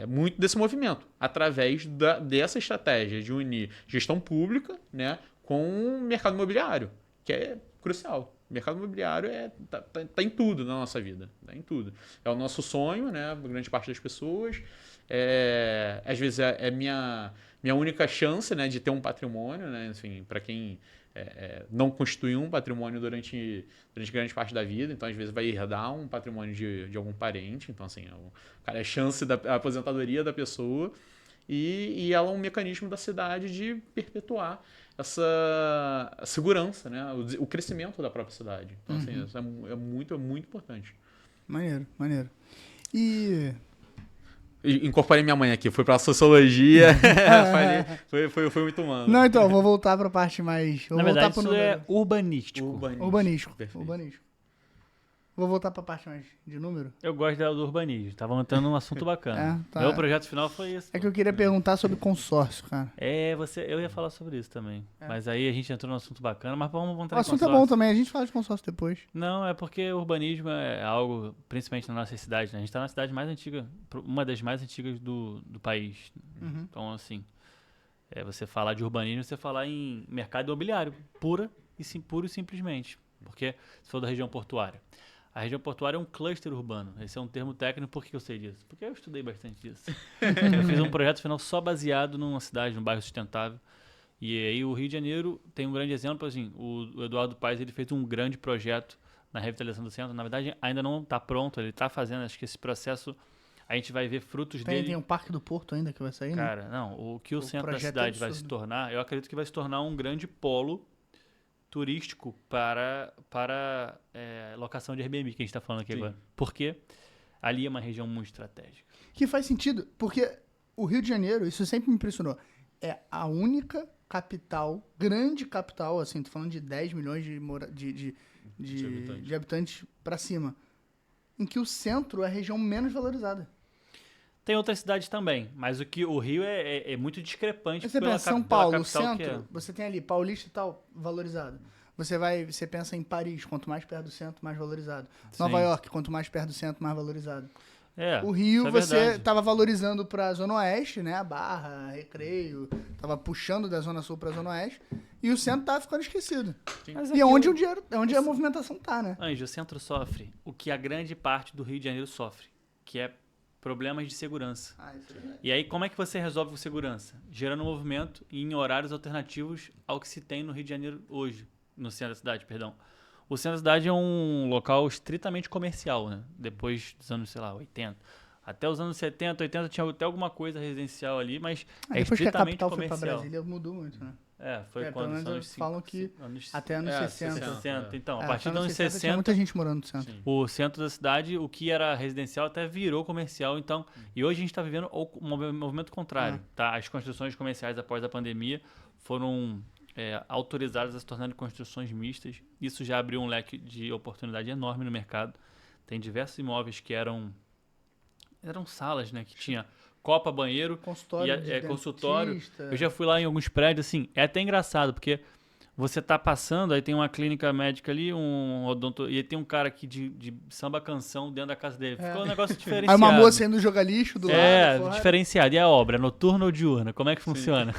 muito desse movimento, através dessa estratégia de unir gestão pública, né, com o mercado imobiliário, que é crucial. O mercado imobiliário tá em tudo na nossa vida. Tá em tudo. É o nosso sonho, né? Grande parte das pessoas. Às vezes é minha única chance, né, de ter um patrimônio, né? Enfim, para quem não constituiu um patrimônio durante grande parte da vida, então às vezes vai herdar um patrimônio de algum parente. Então, assim, a chance da aposentadoria da pessoa e ela é um mecanismo da cidade de perpetuar essa segurança, né? O crescimento da própria cidade. Então, assim, isso é muito importante. Maneiro. E... Incorporei minha mãe aqui, fui pra sociologia, foi muito humano. Não, então, vou voltar pra parte mais... Na verdade, isso é urbanístico. Urbanístico. Vou voltar pra parte mais de número. Eu gosto do urbanismo. Tava montando um assunto bacana. Tá. Meu projeto final foi isso. É que eu queria perguntar sobre consórcio, cara. Eu ia falar sobre isso também. Mas aí a gente entrou num assunto bacana, mas vamos entrar O em assunto consórcio. é bom também, a gente fala de consórcio depois. Não, é porque o urbanismo é algo, principalmente na nossa cidade, né? A gente tá na cidade mais antiga, uma das mais antigas do país. Então, assim, você falar de urbanismo, você falar em mercado imobiliário, puro e simplesmente. Porque se for da região portuária. A região portuária é um cluster urbano. Esse é um termo técnico. Por que eu sei disso? Porque eu estudei bastante disso. Eu fiz um projeto final só baseado numa cidade, num bairro sustentável. E aí o Rio de Janeiro tem um grande exemplo. Assim, o Eduardo Paes, ele fez um grande projeto na revitalização do centro. Na verdade, ainda não está pronto. Ele está fazendo. Acho que esse processo, a gente vai ver frutos dele. Tem um Parque do Porto ainda que vai sair, né? Cara, não. O que o centro da cidade vai se tornar, eu acredito que vai se tornar um grande polo turístico para locação de Airbnb, que a gente está falando aqui agora. Porque ali é uma região muito estratégica. Que faz sentido, porque o Rio de Janeiro, isso sempre me impressionou, é a única capital, grande capital, assim, tô falando de 10 milhões de habitantes para cima, em que o centro é a região menos valorizada. Tem outras cidades também, mas o Rio é muito discrepante. Você pensa São Paulo, o centro, você tem ali Paulista e tal, valorizado. Você pensa em Paris, quanto mais perto do centro, mais valorizado. Sim. Nova York, quanto mais perto do centro, mais valorizado. O isso Rio, é você verdade. tava valorizando pra Zona Oeste, né? A Barra, Recreio, tava puxando da Zona Sul pra Zona Oeste, e o centro tava ficando esquecido. Mas E é onde o dinheiro, é onde a movimentação tá, né? Anjo, o centro sofre o que a grande parte do Rio de Janeiro sofre, que é problemas de segurança. Isso é verdade. E aí, como é que você resolve com segurança? Gerando movimento em horários alternativos ao que se tem no Rio de Janeiro hoje, no centro da cidade, perdão. O centro da cidade é um local estritamente comercial, né? Depois dos anos, 80. Até os anos 70, 80 tinha até alguma coisa residencial ali, mas depois que a estritamente capital foi pra comercial. Brasília, mudou muito, né? Foi pelo menos anos falam que até anos 60. 60. Então, a até partir dos anos 60, tinha muita gente morando no centro. o centro da cidade, o que era residencial até virou comercial, então, e hoje a gente está vivendo o movimento contrário, tá? As construções comerciais após a pandemia foram autorizadas a se tornarem construções mistas. Isso já abriu um leque de oportunidade enorme no mercado. Tem diversos imóveis que eram salas, né, que tinha copa, banheiro, consultório. Eu já fui lá em alguns prédios, assim, é até engraçado, porque você tá passando, aí tem uma clínica médica ali, um odonto, e aí tem um cara aqui de samba canção dentro da casa dele. Ficou um negócio diferenciado. Aí uma moça indo jogar lixo do lado. Diferenciado. E a obra, noturna ou diurna? Como é que funciona?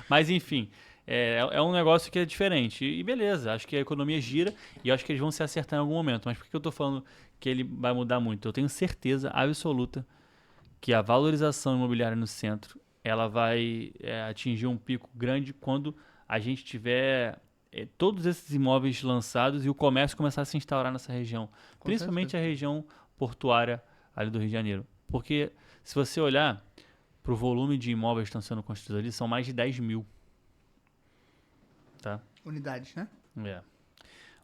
Mas, enfim, É um negócio que é diferente. E beleza, acho que a economia gira e acho que eles vão se acertar em algum momento. Mas por que eu tô falando que ele vai mudar muito? Eu tenho certeza absoluta que a valorização imobiliária no centro ela vai atingir um pico grande quando a gente tiver todos esses imóveis lançados e o comércio começar a se instaurar nessa região. Com Principalmente certeza. a região portuária ali do Rio de Janeiro. Porque se você olhar para o volume de imóveis que estão sendo construídos ali, são mais de 10 mil. Tá? Unidades, né? É.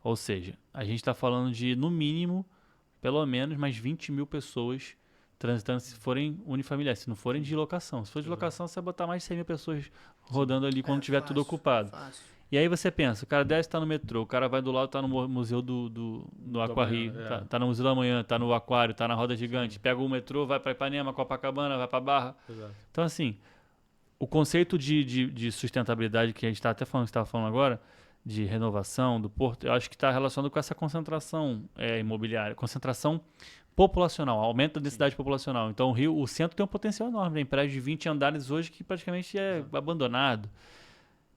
Ou seja, a gente está falando de, no mínimo, pelo menos mais 20 mil pessoas transitando se forem unifamiliares, se não forem de locação. Se for de locação, você vai botar mais de 100 mil pessoas rodando ali quando tiver tudo ocupado. Fácil. E aí você pensa, o cara desce estar no metrô, o cara vai do lado, tá no museu do Aquário, Manhã, tá no Museu da Manhã, tá no Aquário, tá na Roda Gigante, pega o metrô, vai para Ipanema, Copacabana, vai para Barra. Exato. Então assim, o conceito de sustentabilidade que a gente está até falando, que estava falando agora, de renovação do porto, eu acho que está relacionado com essa concentração imobiliária, concentração populacional, aumento da densidade populacional. Então o centro tem um potencial enorme, tem prédio de 20 andares hoje que praticamente é abandonado.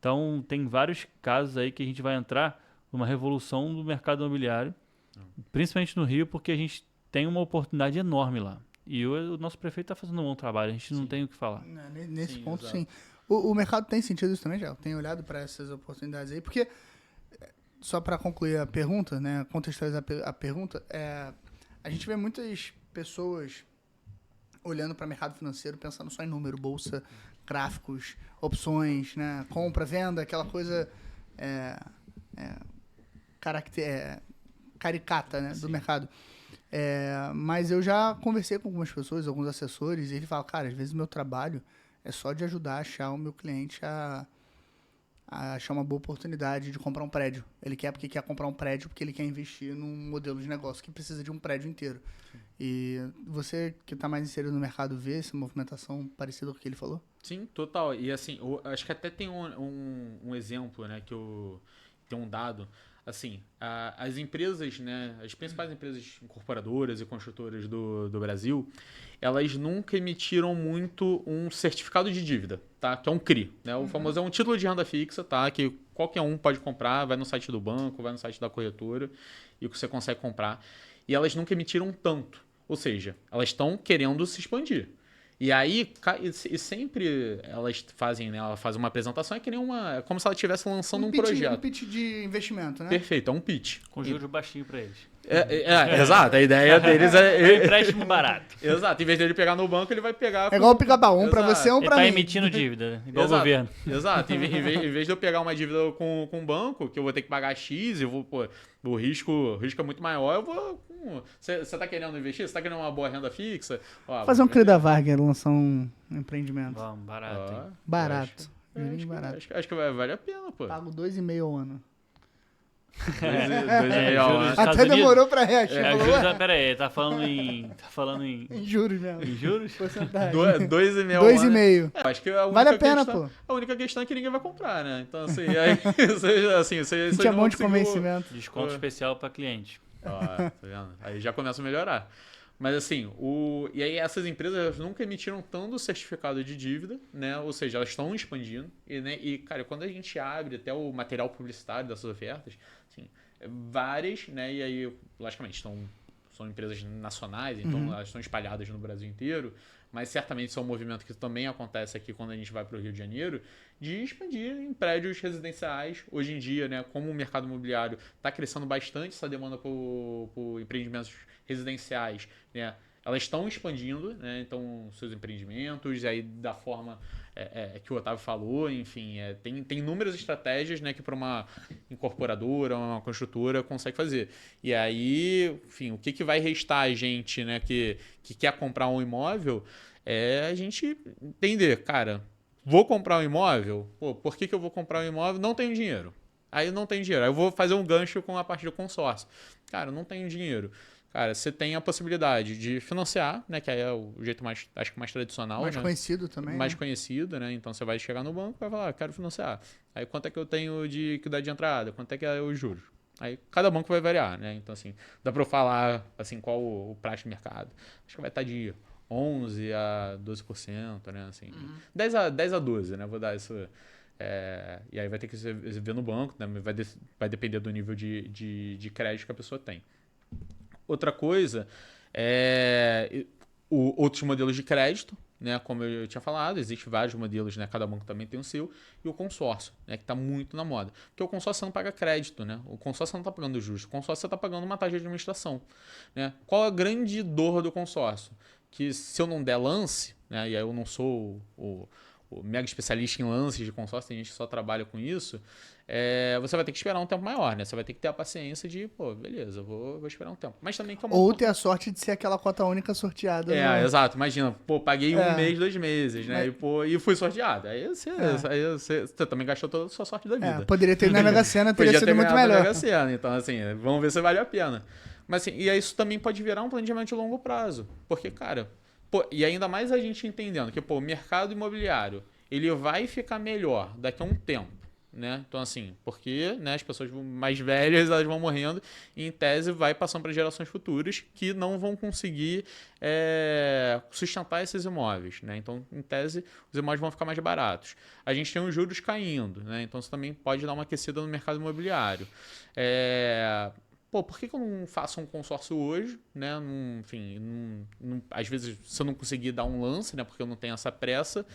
Então tem vários casos aí que a gente vai entrar numa revolução do mercado imobiliário, principalmente no Rio, porque a gente tem uma oportunidade enorme lá. E o nosso prefeito está fazendo um bom trabalho, a gente não tem o que falar. Nesse Sim, ponto, exato. sim. O mercado tem sentido isso também, já. Eu tenho olhado para essas oportunidades aí, porque, só para concluir a pergunta, né, contextualizar a pergunta, a gente vê muitas pessoas olhando para o mercado financeiro, pensando só em número, bolsa, gráficos, opções, né, compra, venda, aquela coisa caricata, né, do mercado. Mas eu já conversei com algumas pessoas, alguns assessores, e ele fala, cara, às vezes o meu trabalho é só de ajudar a achar o meu cliente a achar uma boa oportunidade de comprar um prédio. Ele quer porque quer comprar um prédio, porque ele quer investir num modelo de negócio que precisa de um prédio inteiro. E você que está mais inserido no mercado vê essa movimentação parecida com o que ele falou? Sim, total. E assim, acho que até tem um exemplo, né, tem um dado. Assim, as empresas, né, as principais empresas incorporadoras e construtoras do Brasil, elas nunca emitiram muito um certificado de dívida, tá? Que é um CRI, né? O famoso é um título de renda fixa, tá? Que qualquer um pode comprar, vai no site do banco, vai no site da corretora e você consegue comprar. E elas nunca emitiram tanto. Ou seja, elas estão querendo se expandir. E aí, e sempre elas fazem, né? Ela faz uma apresentação, é como se ela estivesse lançando um projeto. Um pitch de investimento, né? Perfeito, é um pitch. Com juros baixinhos para eles. Exato, a ideia deles é... Empréstimo barato. Exato, em vez dele pegar no banco, ele vai pegar... É igual o pica-pau, um pra Exato. você, um Ele pra tá mim. emitindo dívida, igual o Exato, governo. exato. Em vez de eu pegar uma dívida com um banco, que eu vou ter que pagar X, eu vou, pô, o risco é muito maior, eu vou... Você tá querendo investir? Você tá querendo uma boa renda fixa? Ó, Fazer um CRI da Wagner, lançar um empreendimento. Vamos, barato. hein? Barato. Jurinho barato. Acho que vale a pena, pô. Pago 2,5 ao ano. Juros Estados Até Unidos? demorou pra reagir. Falou, Juros, ué, pera aí, tá falando em em juros mesmo. juros? Porcentagem. 2,5 ao 2,5. ano. Acho que a única Vale a pena, questão, pô. A única questão é que ninguém vai comprar, né? Então, assim, aí, você Não tinha mão de convencimento. Desconto especial para cliente. Tá vendo? Aí já começa a melhorar. Mas assim, e aí essas empresas elas nunca emitiram tanto certificado de dívida, né? Ou seja, elas estão expandindo. E, cara, quando a gente abre até o material publicitário dessas ofertas, assim, várias, né? E aí, logicamente, são empresas nacionais, então elas estão espalhadas no Brasil inteiro, mas certamente isso é um movimento que também acontece aqui quando a gente vai para o Rio de Janeiro, de expandir em prédios residenciais. Hoje em dia, né, como o mercado imobiliário está crescendo bastante essa demanda por empreendimentos residenciais, né, elas estão expandindo, né, então seus empreendimentos, e aí da forma que o Otávio falou, enfim, tem inúmeras estratégias, né, que para uma incorporadora, uma construtora consegue fazer. E aí, enfim, o que vai restar a gente, né, que quer comprar um imóvel é a gente entender, cara, vou comprar um imóvel? Pô, por que eu vou comprar um imóvel? Não tenho dinheiro. Aí eu não tenho dinheiro. Aí eu vou fazer um gancho com a parte do consórcio. Cara, eu não tenho dinheiro. Cara, você tem a possibilidade de financiar, né? Que aí é o jeito mais, acho que mais tradicional. Mais né? conhecido também. Mais né? conhecido, né? Então você vai chegar no banco e vai falar, quero financiar. Aí quanto é que eu tenho que dar de entrada? Quanto é que é os juros? Aí cada banco vai variar, né? Então, assim, dá para eu falar assim, qual o prazo de mercado. Acho que vai estar de 11% a 12%, né? Assim, 10 a 12%, né? Vou dar isso. E aí vai ter que ver no banco, né? Vai depender do nível de crédito que a pessoa tem. Outra coisa outros modelos de crédito, né? Como eu tinha falado, existem vários modelos, né? Cada banco também tem o seu. E o consórcio, né? Que está muito na moda. Porque o consórcio você não paga crédito, né? O consórcio você não está pagando juros. O consórcio você está pagando uma taxa de administração, né? Qual a grande dor do consórcio? Que se eu não der lance, né? E aí eu não sou o mega especialista em lances de consórcio, tem gente que só trabalha com isso, você vai ter que esperar um tempo maior, né? Você vai ter que ter a paciência de, beleza, vou esperar um tempo. Mas também que é uma... Ou ter a sorte de ser aquela cota única sorteada. Exato. Imagina, paguei um mês, 2 meses, né? E fui sorteado. Aí você também gastou toda a sua sorte da vida. Poderia ter na Mega Sena, teria sido muito melhor. Mega Sena. Então, assim, vamos ver se vale a pena. Mas, assim, isso também pode virar um planejamento de longo prazo. Porque, cara... e ainda mais a gente entendendo que o mercado imobiliário ele vai ficar melhor daqui a um tempo, né? Então, assim, porque, né, as pessoas mais velhas elas vão morrendo e, em tese, vai passando para gerações futuras que não vão conseguir sustentar esses imóveis, né? Então, em tese, os imóveis vão ficar mais baratos. A gente tem os juros caindo, né? Então, isso também pode dar uma aquecida no mercado imobiliário. Por que eu não faço um consórcio hoje, né? Às vezes, se eu não conseguir dar um lance, né? Porque eu não tenho essa pressa,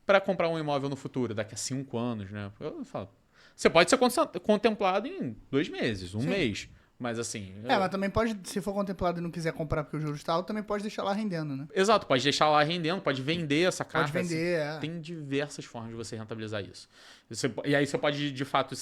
para comprar um imóvel no futuro, daqui a 5 anos, né? Eu falo, você pode ser contemplado em 2 meses, um mês. Mas assim... mas também pode, se for contemplado e não quiser comprar porque o juros está alto, também pode deixar lá rendendo, né? Exato, pode deixar lá rendendo, pode vender essa carta. Pode vender, assim, Tem diversas formas de você rentabilizar isso. E aí você pode, de fato,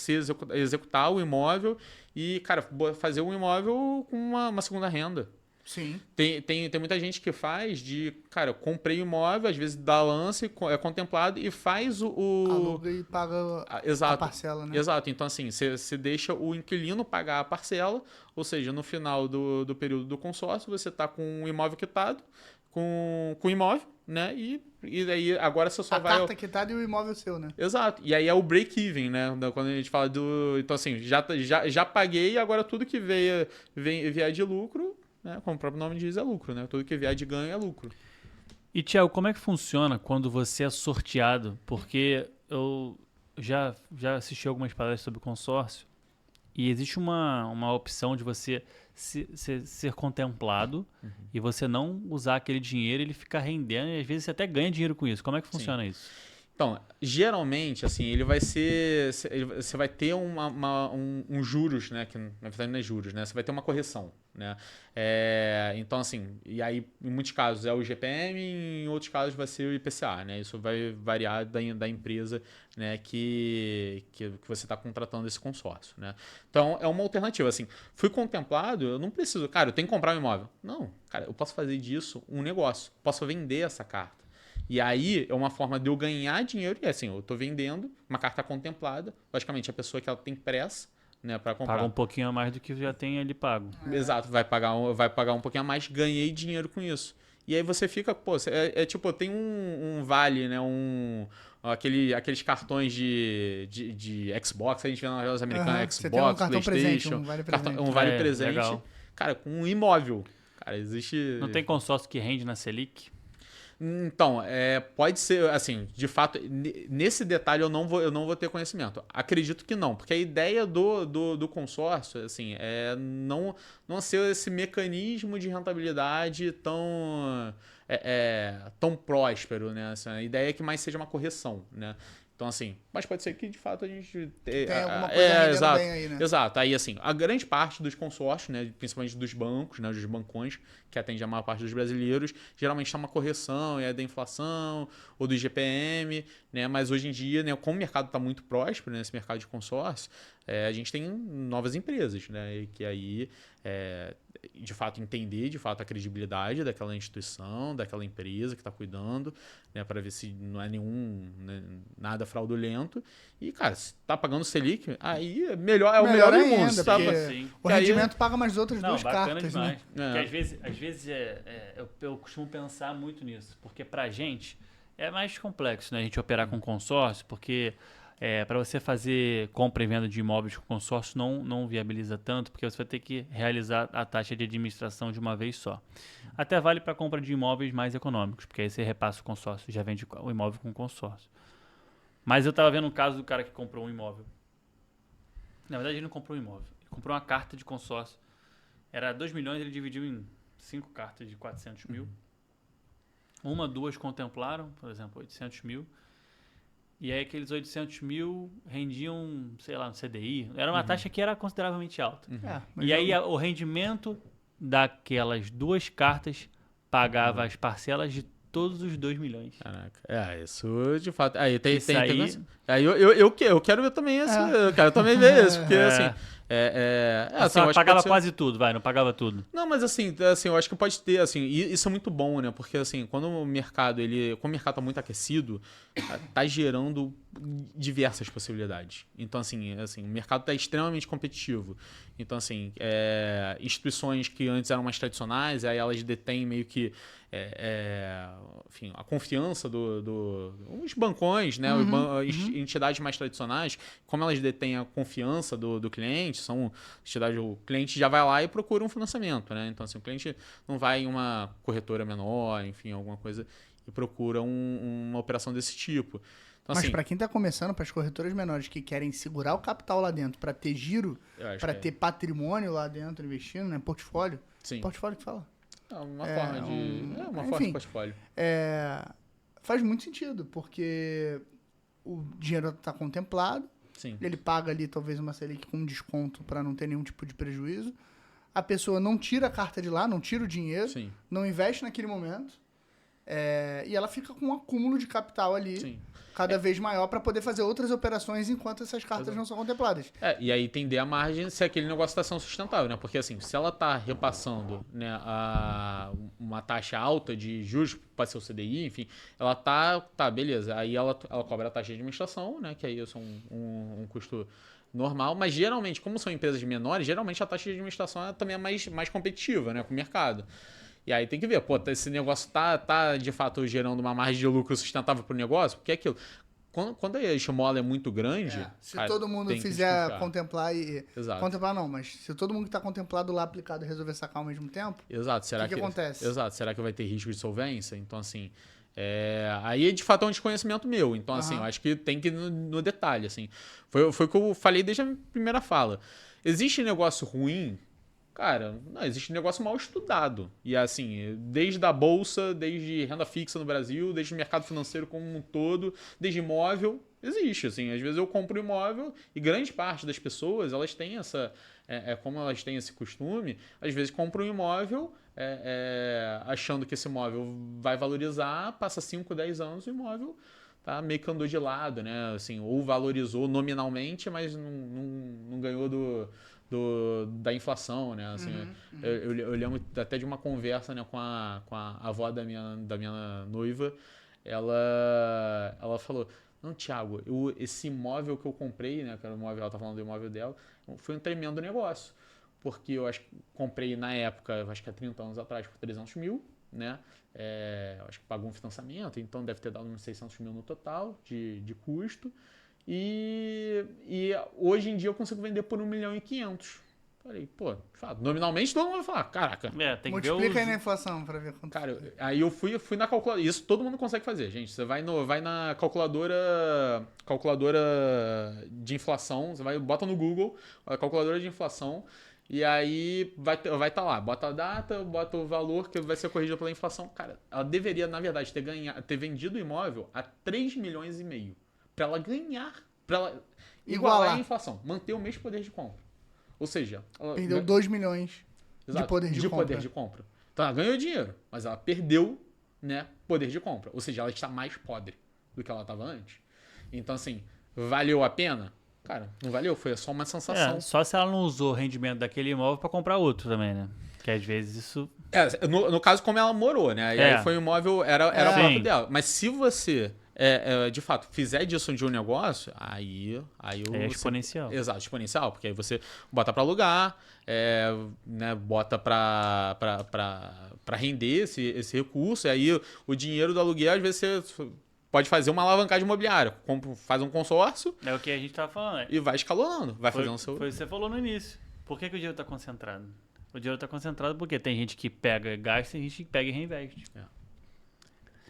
executar o imóvel e, cara, fazer um imóvel com uma segunda renda. Sim. Tem muita gente que faz cara, eu comprei imóvel, às vezes dá lance, é contemplado e faz aluga e paga a parcela, né? Exato. Então, assim, você deixa o inquilino pagar a parcela, ou seja, no final do período do consórcio, você está com o imóvel quitado, com o imóvel, né? E daí agora você só vai... A carta quitada e o imóvel seu, né? Exato. E aí é o break-even, né? Quando a gente fala Então, assim, já paguei, agora tudo que vier de lucro... Como o próprio nome diz, é lucro, né? Tudo que vier de ganho é lucro. E, Thiago, como é que funciona quando você é sorteado? Porque eu já assisti algumas palestras sobre consórcio e existe uma opção de você ser contemplado e você não usar aquele dinheiro, ele ficar rendendo e às vezes você até ganha dinheiro com isso. Como é que funciona isso? Então, geralmente, assim, ele vai ser... Você vai ter um juros, né? Que na verdade não é juros, né? Você vai ter uma correção, né? Então, assim, e aí, em muitos casos é o IGPM, em outros casos vai ser o IPCA, né? Isso vai variar da empresa, né? Que você está contratando esse consórcio, né? Então, é uma alternativa, assim. Fui contemplado, eu não preciso... Cara, eu tenho que comprar um imóvel. Não, cara, eu posso fazer disso um negócio. Posso vender essa carta. E aí é uma forma de eu ganhar dinheiro. E assim, eu estou vendendo uma carta contemplada. Logicamente, a pessoa que ela tem pressa, né, para comprar. Paga um pouquinho a mais do que já tem ali pago. Exato, vai pagar um pouquinho a mais. Ganhei dinheiro com isso. E aí você fica, tipo, tem um vale, né? Aqueles cartões de Xbox, a gente vê nas lojas americanas, Xbox, você tem um cartão PlayStation. presente, Um vale presente. Legal. Cara, com um imóvel. Cara, existe... Não tem consórcio que rende na Selic? Então, pode ser, assim, de fato, nesse detalhe eu não vou ter conhecimento. Acredito que não, porque a ideia do consórcio, assim, é não ser esse mecanismo de rentabilidade tão próspero, né? Assim, a ideia é que mais seja uma correção, né? Então, assim, mas pode ser que, de fato, a gente... Tem alguma coisa exato, bem aí, né? Exato. Aí, assim, a grande parte dos consórcios, né, principalmente dos bancos, né, dos bancões, que atendem a maior parte dos brasileiros, geralmente está uma correção, da inflação ou do IGPM, né? Mas hoje em dia, né, como o mercado está muito próspero, né, esse mercado de consórcio, a gente tem novas empresas, né? E que aí... de fato entender de fato a credibilidade daquela instituição, daquela empresa que está cuidando, né, para ver se não é nada fraudulento. E, cara, se tá pagando Selic, aí é o melhor do mundo. O rendimento paga mais outras duas cartas, demais. né? Porque às vezes eu costumo pensar muito nisso, porque pra gente é mais complexo, né, a gente operar com consórcio, porque para você fazer compra e venda de imóveis com consórcio não viabiliza tanto, porque você vai ter que realizar a taxa de administração de uma vez só. Até vale para compra de imóveis mais econômicos, porque aí você repassa o consórcio, já vende o imóvel com consórcio. Mas eu tava vendo um caso do cara que comprou um imóvel. Na verdade, ele não comprou um imóvel. Ele comprou uma carta de consórcio. Era 2 milhões, ele dividiu em 5 cartas de 400 mil. Duas contemplaram, por exemplo, 800 mil. E aí aqueles 800 mil rendiam, sei lá, no CDI. Era uma taxa que era consideravelmente alta. E aí o rendimento daquelas 2 cartas pagava as parcelas de todos os 2 milhões. Caraca, isso de fato. Aí tem. Isso aí- Aí eu quero ver também esse. Eu quero também ver esse, porque assim. Assim, eu acho que pagava pode ser- quase tudo, não pagava tudo. Não, mas assim, eu acho que pode ter, assim, e isso é muito bom, né? Porque assim, quando o mercado, como o mercado tá muito aquecido, tá gerando diversas possibilidades. Então, assim, o mercado tá extremamente competitivo. Então, assim, instituições que antes eram mais tradicionais, aí elas detêm meio que enfim, a confiança os bancões, né? Entidades mais tradicionais, como elas detêm a confiança do cliente, são entidades, o cliente já vai lá e procura um financiamento, né? Então, assim, o cliente não vai em uma corretora menor, enfim, alguma coisa, e procura uma operação desse tipo. Então, Mas assim, para quem está começando, para as corretoras menores que querem segurar o capital lá dentro, para ter giro, eu acho para que ter patrimônio lá dentro investindo, né? Portfólio. sim. Portfólio que fala. É uma forma de enfim, portfólio. Faz muito sentido, porque o dinheiro está contemplado, Sim. ele paga ali talvez uma Selic com desconto para não ter nenhum tipo de prejuízo. A pessoa não tira a carta de lá, não tira o dinheiro, Sim. não investe naquele momento. E ela fica com um acúmulo de capital ali, Sim. cada vez maior, para poder fazer outras operações enquanto essas cartas não são contempladas. E aí entender a margem se aquele negócio está sendo sustentável, né? Porque assim, se ela está repassando, né, uma taxa alta de juros para ser o CDI, enfim, ela tá, beleza. Aí ela cobra a taxa de administração, né? Que aí é um custo normal, mas geralmente, como são empresas menores, geralmente a taxa de administração também é mais competitiva, né, com o mercado. E aí tem que ver, esse negócio tá de fato gerando uma margem de lucro sustentável para o negócio, porque é aquilo. Quando a esmola é muito grande. Se cara, todo mundo tem que fizer desconfiar. contemplar e. Exato. Contemplar não, mas se todo mundo que está contemplado lá aplicado resolver sacar ao mesmo tempo. Exato. Será que acontece? Exato. Será que vai ter risco de solvência? Então, assim. Aí, de fato, é um desconhecimento meu. Então, assim, eu acho que tem que ir no detalhe. Assim. Foi o que eu falei desde a primeira fala. Existe negócio ruim? Cara, não, existe negócio mal estudado. E assim, desde a bolsa, desde renda fixa no Brasil, desde o mercado financeiro como um todo, desde imóvel, existe. Assim, às vezes eu compro imóvel e grande parte das pessoas, elas têm essa... como elas têm esse costume, às vezes compram um imóvel achando que esse imóvel vai valorizar, passa 5, 10 anos o imóvel tá meio que andou de lado, né? Assim, ou valorizou nominalmente, mas não ganhou da inflação, né? Assim, eu lembro até de uma conversa, né, com a avó da minha noiva. Ela falou: não, Thiago, esse imóvel que eu comprei, né? Que era o imóvel, ela tá falando do imóvel dela, foi um tremendo negócio. Porque eu acho que comprei na época, acho que há 30 anos atrás, por 300 mil, né? Acho que pagou um financiamento, então deve ter dado uns 600 mil no total de custo. E hoje em dia eu consigo vender por 1,5 milhão. Falei, pô, nominalmente todo mundo vai falar, caraca. Tem que Multiplica ver aí na inflação pra ver quanto. Cara, aí eu fui na calculadora. Isso todo mundo consegue fazer, gente. Você vai na calculadora de inflação, você bota no Google a calculadora de inflação. E aí vai estar lá, bota a data, bota o valor que vai ser corrigido pela inflação. Cara, ela deveria, na verdade, ter vendido o imóvel a 3,5 milhões. Pra ela ganhar, pra ela igualar a inflação, manter o mesmo poder de compra. Ou seja, ela Perdeu 2 milhões Exato, de poder de compra. poder de compra. Então ela ganhou dinheiro, mas ela perdeu, né, poder de compra. Ou seja, ela está mais pobre do que ela estava antes. Então, assim, valeu a pena? Cara, não valeu, foi só uma sensação. só se ela não usou o rendimento daquele imóvel para comprar outro também, né? Que às vezes isso... No caso, como ela morou, né? E aí foi um imóvel, era próprio dela. Mas se você, de fato, fizer disso de um negócio, aí é exponencial. Exato, exponencial. Porque aí você bota para alugar, né, bota para render esse recurso. E aí o dinheiro do aluguel, às vezes, você pode fazer uma alavancagem imobiliária. Faz um consórcio. É o que a gente tava falando. E vai escalonando. Fazendo o seu... Foi o que você falou no início. Por que o dinheiro está concentrado? O dinheiro está concentrado porque tem gente que pega e gasta e tem gente que pega e reinveste.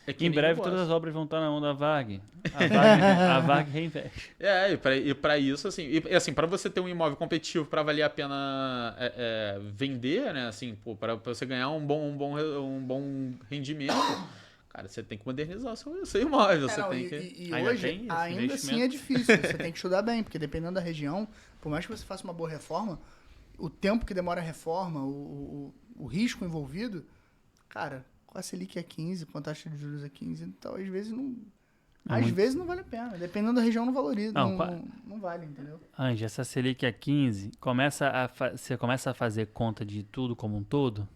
É que Em nem breve negócio. todas as obras vão estar na mão da VAG. A VAG reinveste. E pra isso, assim, assim, para você ter um imóvel competitivo para valer a pena vender, né, assim, pô, para você ganhar um bom rendimento, cara, você tem que modernizar o seu imóvel, você Não, tem que... e Ainda hoje, tem esse ainda assim investimento? é difícil. Você tem que estudar bem, porque dependendo da região, por mais que você faça uma boa reforma, o tempo que demora a reforma, o risco envolvido, cara, com a Selic é 15, com a taxa de juros é 15, então às vezes não. Às vezes não vale a pena. Dependendo da região, não valoriza. Não vale, entendeu? Ange, essa Selic é 15, você começa a fazer conta de tudo como um todo?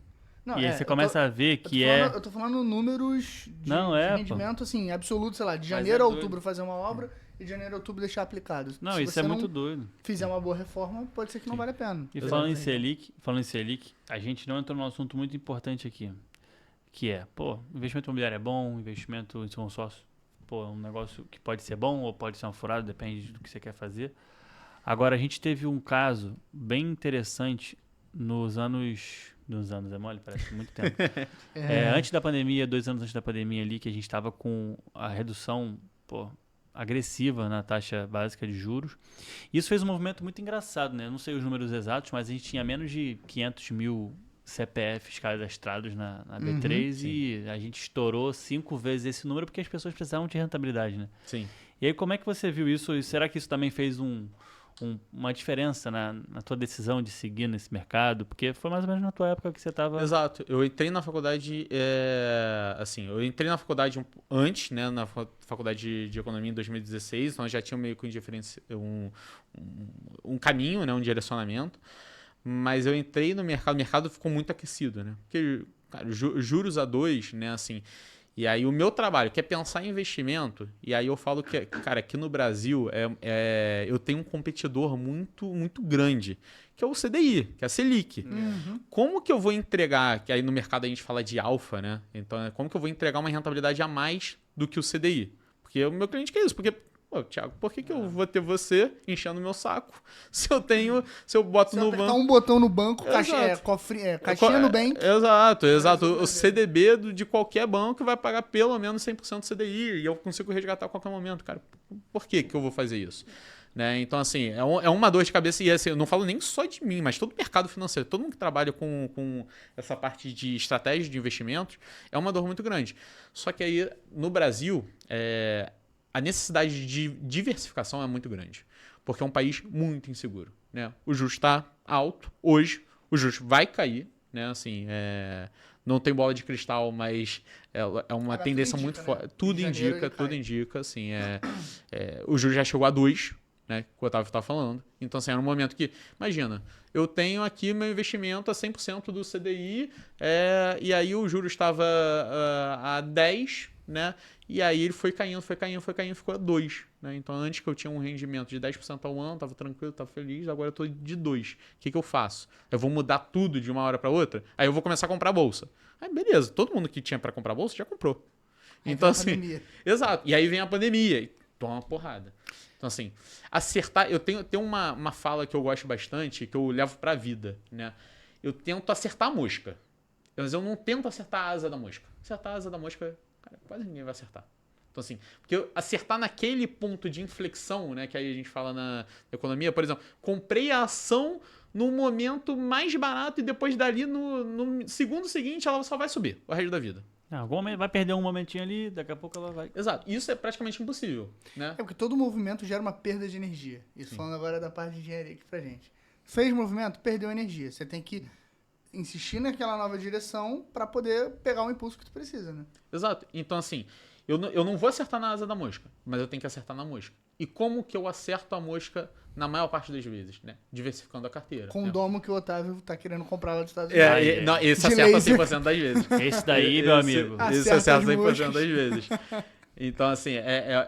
Não, E aí você começa a ver que eu tô falando números de pô. rendimento, assim, absoluto, sei lá, de Mas janeiro é a doido. outubro fazer uma obra e de janeiro a outubro deixar aplicado. Não, Se isso você é muito não doido. fizer uma boa reforma, pode ser que não vale a pena. E falando em Selic, a gente não entrou num assunto muito importante aqui, que é, pô, investimento imobiliário é bom, investimento em consórcio, pô, é um negócio que pode ser bom ou pode ser uma furada, depende do que você quer fazer. Agora, a gente teve um caso bem interessante nos anos é mole, parece muito tempo. Antes da pandemia, 2 anos antes da pandemia ali, que a gente estava com a redução, pô, agressiva na taxa básica de juros. Isso fez um movimento muito engraçado, né? Eu não sei os números exatos, mas a gente tinha menos de 500 mil CPFs cadastrados na B3 e a gente estourou 5 vezes esse número porque as pessoas precisavam de rentabilidade, né? Sim. E aí, como é que você viu isso? E será que isso também fez uma diferença na tua decisão de seguir nesse mercado? Porque foi mais ou menos na tua época que você estava... Exato. Eu entrei na faculdade, antes, né, na faculdade de economia em 2016, então eu já tinha meio que um caminho, né, um direcionamento, mas eu entrei no mercado, o mercado ficou muito aquecido, né, porque, cara, juros a 2, né, assim, e aí o meu trabalho, que é pensar em investimento, e aí eu falo que, cara, aqui no Brasil eu tenho um competidor muito, muito grande, que é o CDI, que é a Selic. Como que eu vou entregar, que aí no mercado a gente fala de alfa, né? Então, como que eu vou entregar uma rentabilidade a mais do que o CDI? Porque o meu cliente quer isso, porque, pô, Thiago, por que eu vou ter você enchendo o meu saco se eu boto no banco... um botão no banco, Exato. caixinha no Bank. Exato. O CDB de qualquer banco vai pagar pelo menos 100% do CDI e eu consigo resgatar a qualquer momento, cara. Por que eu vou fazer isso? Né? Então, assim, é uma dor de cabeça e assim, eu não falo nem só de mim, mas todo o mercado financeiro, todo mundo que trabalha com essa parte de estratégia de investimentos, é uma dor muito grande. Só que aí, no Brasil, a necessidade de diversificação é muito grande, porque é um país muito inseguro, né? O juros está alto hoje, o juros vai cair, né? Assim, não tem bola de cristal, mas é uma tendência muito forte. Tudo indica, assim, o juros já chegou a 2, né, que o Otávio está falando. Então, assim, era um momento que, imagina, eu tenho aqui meu investimento a 100% do CDI, e aí o juros estava a 10, né, e aí ele foi caindo, ficou a 2. Né? Então, antes que eu tinha um rendimento de 10% ao ano, estava tranquilo, estava feliz, agora eu estou de 2. O que eu faço? Eu vou mudar tudo de uma hora para outra? Aí eu vou começar a comprar bolsa. Aí, beleza, todo mundo que tinha para comprar bolsa já comprou. Então, assim, exato. E aí vem a pandemia e toma uma porrada. Então, assim, acertar... Eu tenho uma fala que eu gosto bastante, que eu levo pra vida, né? Eu tento acertar a mosca, mas eu não tento acertar a asa da mosca. Acertar a asa da mosca, cara, quase ninguém vai acertar. Então, assim, porque acertar naquele ponto de inflexão, né, que aí a gente fala na economia, por exemplo, comprei a ação no momento mais barato e depois dali, no segundo seguinte, ela só vai subir o resto da vida. Algum momento vai perder um momentinho ali, daqui a pouco ela vai... Exato. Isso é praticamente impossível, né? Porque todo movimento gera uma perda de energia. Isso falando agora da parte de engenharia aqui pra gente. Fez movimento, perdeu energia. Você tem que insistir naquela nova direção para poder pegar o impulso que tu precisa, né? Exato. Então, assim, eu não vou acertar na asa da mosca, mas eu tenho que acertar na mosca. E como que eu acerto a mosca na maior parte das vezes, né? Diversificando a carteira. Com o domo que o Otávio tá querendo comprar lá dos Estados Unidos. Não, esse acerta 100% das vezes. Esse daí, meu amigo. Esse acerta 100% das vezes. Então, assim,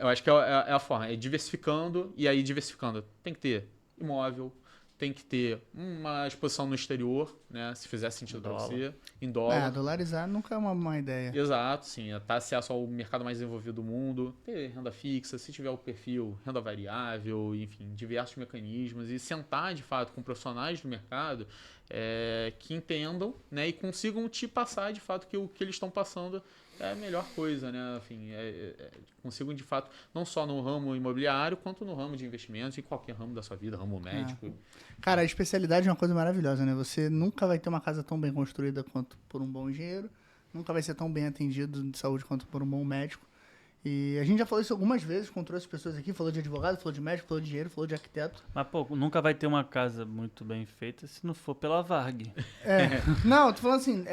eu acho que é a forma. É diversificando, e aí diversificando. Tem que ter imóvel, tem que ter uma exposição no exterior, né? Se fizer sentido para você, em dólar. Dolarizar nunca é uma má ideia. Exato, sim. Tá acesso ao mercado mais desenvolvido do mundo, ter renda fixa, se tiver o perfil, renda variável, enfim, diversos mecanismos. E sentar, de fato, com profissionais do mercado que entendam, né? E consigam te passar, de fato, que o que eles estão passando é a melhor coisa, né? Enfim, consigo, de fato, não só no ramo imobiliário, quanto no ramo de investimentos, em qualquer ramo da sua vida, ramo médico. Cara, a especialidade é uma coisa maravilhosa, né? Você nunca vai ter uma casa tão bem construída quanto por um bom engenheiro, nunca vai ser tão bem atendido de saúde quanto por um bom médico. E a gente já falou isso algumas vezes, quando trouxe pessoas aqui, falou de advogado, falou de médico, falou de engenheiro, falou de arquiteto. Mas, pô, nunca vai ter uma casa muito bem feita se não for pela Varg. Não, eu tô falando assim,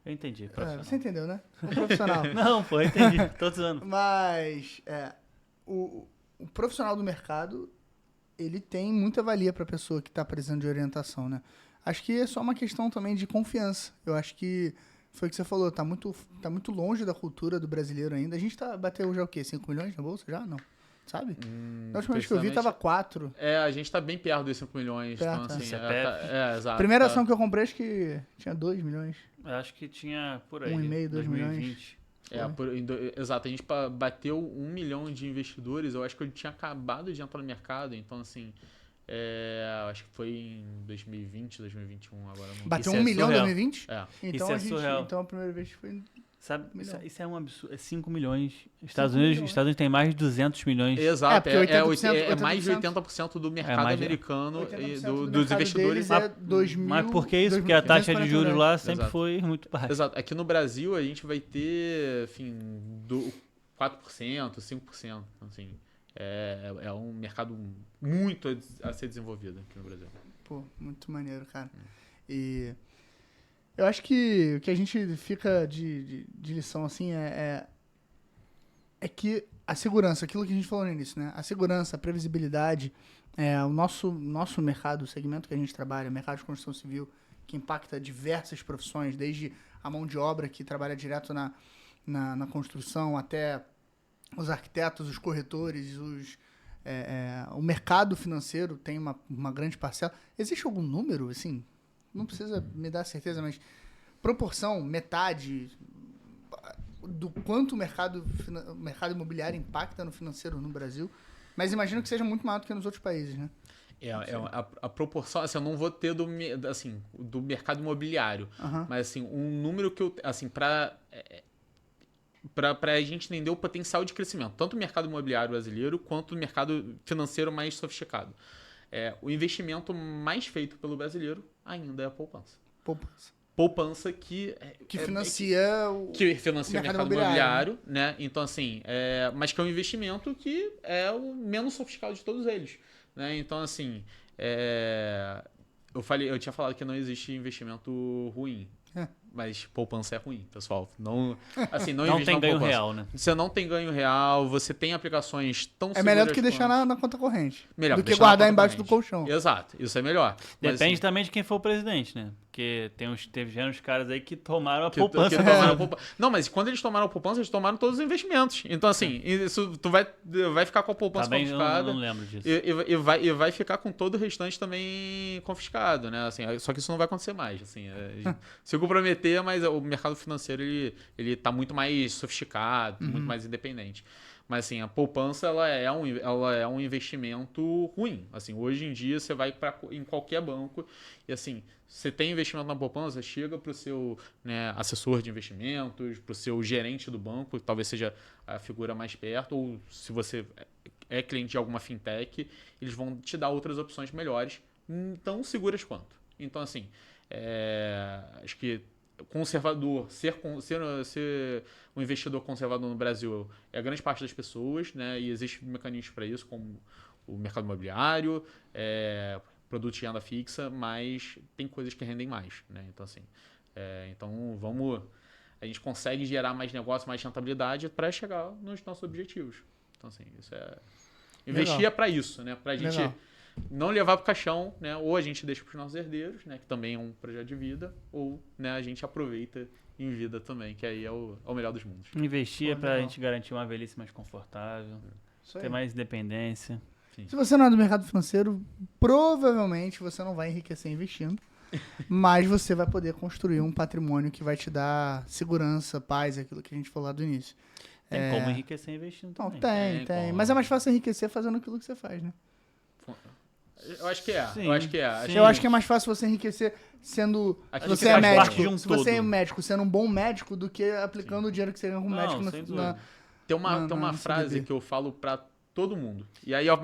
Eu entendi, profissional. você entendeu, né? Um profissional. Não, pô, eu entendi. Tô usando. Mas o profissional do mercado, ele tem muita valia para a pessoa que está precisando de orientação, né? Acho que é só uma questão também de confiança. Eu acho que foi o que você falou, tá muito longe da cultura do brasileiro ainda. A gente bateu já o quê? 5 milhões na bolsa? Já? Não. Sabe? Na última vez que eu vi, tava 4. A gente tá bem perto dos 5 milhões. Perto, então, assim, CPF. exato. Primeira ação que eu comprei, acho que tinha 2 milhões. Eu acho que tinha por aí. 1,5, 2 2020. Exato, a gente bateu 1 milhão de investidores. Eu acho que eu tinha acabado de entrar no mercado, então assim, acho que foi em 2020, 2021 agora. Bateu Isso 1 é milhão em surreal. 2020? Isso Então é a gente, surreal. então a primeira vez foi... Sabe, Milhão. isso é um absurdo. É 5 milhões. 5 Estados milhões. Unidos tem mais de 200 milhões. Exato, porque 80%, mais de 80% do mercado mais de- americano 80% e do dos mercado investidores. deles é 2.000, Mas por que isso? Porque a taxa de juros lá sempre Exato. foi muito baixa. Exato. Aqui no Brasil a gente vai ter, enfim, 4%, 5%. Assim, é um mercado muito a ser desenvolvido aqui no Brasil. Pô, muito maneiro, cara. E eu acho que o que a gente fica de lição, assim, é que a segurança, aquilo que a gente falou no início, né? A segurança, a previsibilidade, o nosso mercado, o segmento que a gente trabalha, o mercado de construção civil, que impacta diversas profissões, desde a mão de obra que trabalha direto na construção, até os arquitetos, os corretores, o mercado financeiro tem uma grande parcela. Existe algum número, assim? Não precisa me dar certeza, mas proporção, metade do quanto o mercado imobiliário impacta no financeiro no Brasil. Mas imagino que seja muito maior do que nos outros países, né? A proporção, assim, eu não vou ter do mercado imobiliário, mas assim, um número que eu, assim, para a gente entender o potencial de crescimento, tanto o mercado imobiliário brasileiro quanto o mercado financeiro mais sofisticado. O investimento mais feito pelo brasileiro ainda é a poupança. Poupança que financia o mercado imobiliário, né? Então, assim, mas que é um investimento que é o menos sofisticado de todos eles, né? Então, assim, eu tinha falado que não existe investimento ruim. Mas poupança é ruim, pessoal. Não Tem ganho real, né? Você não tem ganho real, você tem aplicações tão seguras. É melhor do que deixar na conta corrente. Melhor do que deixar na guardar conta embaixo corrente. do colchão. Exato, isso é melhor. Mas, Depende assim, também de quem for o presidente, né? Porque teve uns caras aí que tomaram a que poupança. tomaram a poupança. Não, mas quando eles tomaram a poupança, eles tomaram todos os investimentos. Então, assim, isso, tu vai ficar com a poupança Também eu confiscada. não lembro disso. E vai ficar com todo o restante também confiscado, né? Assim, só que isso não vai acontecer mais. Assim, se comprometer, mas o mercado financeiro ele tá muito mais sofisticado, muito mais independente. Mas assim, a poupança ela é um investimento ruim. Assim, hoje em dia você vai em qualquer banco e assim, você tem investimento na poupança, chega para o seu, né, assessor de investimentos, para o seu gerente do banco, talvez seja a figura mais perto, ou se você é cliente de alguma fintech, eles vão te dar outras opções melhores, tão seguras quanto. Então assim, acho que conservador, ser um investidor conservador no Brasil é a grande parte das pessoas, né? E existem mecanismos para isso, como o mercado imobiliário, produtos de renda fixa, mas tem coisas que rendem mais, né? Então, assim, a gente consegue gerar mais negócio, mais rentabilidade para chegar nos nossos objetivos. Então, assim, investir é para isso, né? Para a gente não levar para o caixão, né? Ou a gente deixa para os nossos herdeiros, né? Que também é um projeto de vida, ou, né, a gente aproveita em vida também, que aí é o melhor dos mundos. Investir é para a gente garantir uma velhice mais confortável, ter mais independência. Se você não é do mercado financeiro, provavelmente você não vai enriquecer investindo, mas você vai poder construir um patrimônio que vai te dar segurança, paz, aquilo que a gente falou lá do início. Tem como enriquecer investindo também. Tem. Mas é mais fácil enriquecer fazendo aquilo que você faz, né? Eu acho que é. Sim, Eu acho que é. sim. Eu acho que é mais fácil você enriquecer sendo... Acho Se que você faz é parte médico, de um se você é todo. médico, sendo um bom médico, do que aplicando o dinheiro que você ganha como Não, médico sem na, dúvida. Tem uma no frase CDB. que eu falo pra todo mundo. E aí, eu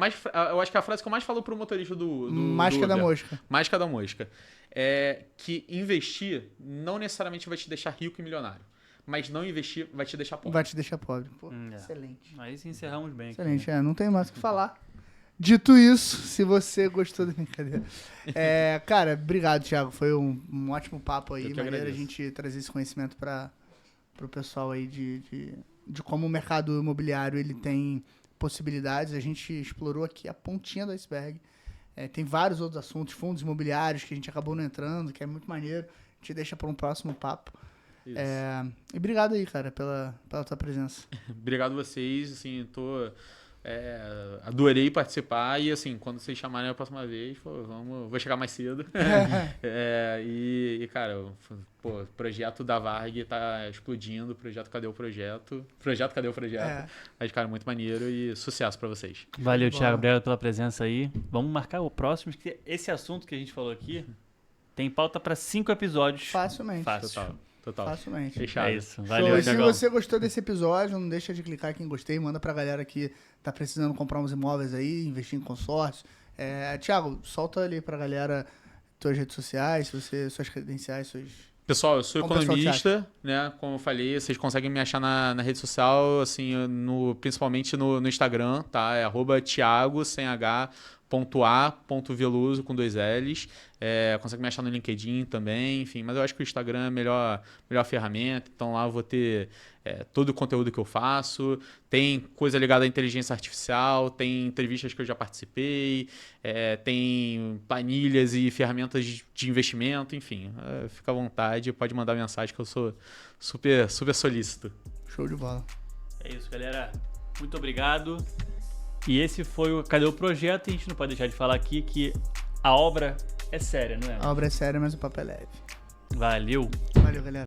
acho que é a frase que eu mais falo pro motorista do Mágica da Uber. mosca. Mágica da mosca. É que investir não necessariamente vai te deixar rico e milionário. Mas não investir vai te deixar pobre. Vai te deixar pobre. Pô, É. excelente. Aí sim encerramos bem. aqui, Excelente, né? não tem mais o que falar. Dito isso, se você gostou da brincadeira. Cara, obrigado, Thiago. Foi um ótimo papo aí. Eu que Maneiro a agradeço. gente trazer esse conhecimento pro pessoal aí de como o mercado imobiliário ele tem possibilidades. A gente explorou aqui a pontinha do iceberg. Tem vários outros assuntos, fundos imobiliários que a gente acabou não entrando, que é muito maneiro. A gente deixa para um próximo papo. Isso. E obrigado aí, cara, pela tua presença. Obrigado a vocês, assim, adorei participar e, assim, quando vocês chamarem a próxima vez, pô, vou chegar mais cedo. Cara, o projeto da Varg tá explodindo, o projeto Cadê o Projeto? Cadê o Projeto? Mas, cara, muito maneiro e sucesso pra vocês. Valeu, Boa. Thiago. Obrigado pela presença aí. Vamos marcar o próximo, que esse assunto que a gente falou aqui tem pauta para 5 episódios. Facilmente. Fácil. Total. Facilmente. Fechado. É isso. Show. Valeu, E se Thiagão. você gostou desse episódio, não deixa de clicar aqui em gostei, manda pra galera que tá precisando comprar uns imóveis aí, investir em consórcio. Thiago, solta ali pra galera tuas redes sociais, suas credenciais, Pessoal, eu sou Como o pessoal te economista, né? Como eu falei, vocês conseguem me achar na rede social, assim, principalmente no Instagram, tá? É @Thiago, sem H, .a.veloso com 2 L's. Consegue me achar no LinkedIn também, enfim. Mas eu acho que o Instagram é a melhor ferramenta. Então lá eu vou ter todo o conteúdo que eu faço. Tem coisa ligada à inteligência artificial, tem entrevistas que eu já participei, tem planilhas e ferramentas de investimento, enfim. Fica à vontade, pode mandar mensagem que eu sou super, super solícito. show de bola. É isso, galera. Muito obrigado. E esse foi o Cadê o Projeto? E a gente não pode deixar de falar aqui que a obra é séria, não é? A obra é séria, mas o papo é leve. Valeu. Valeu, galera.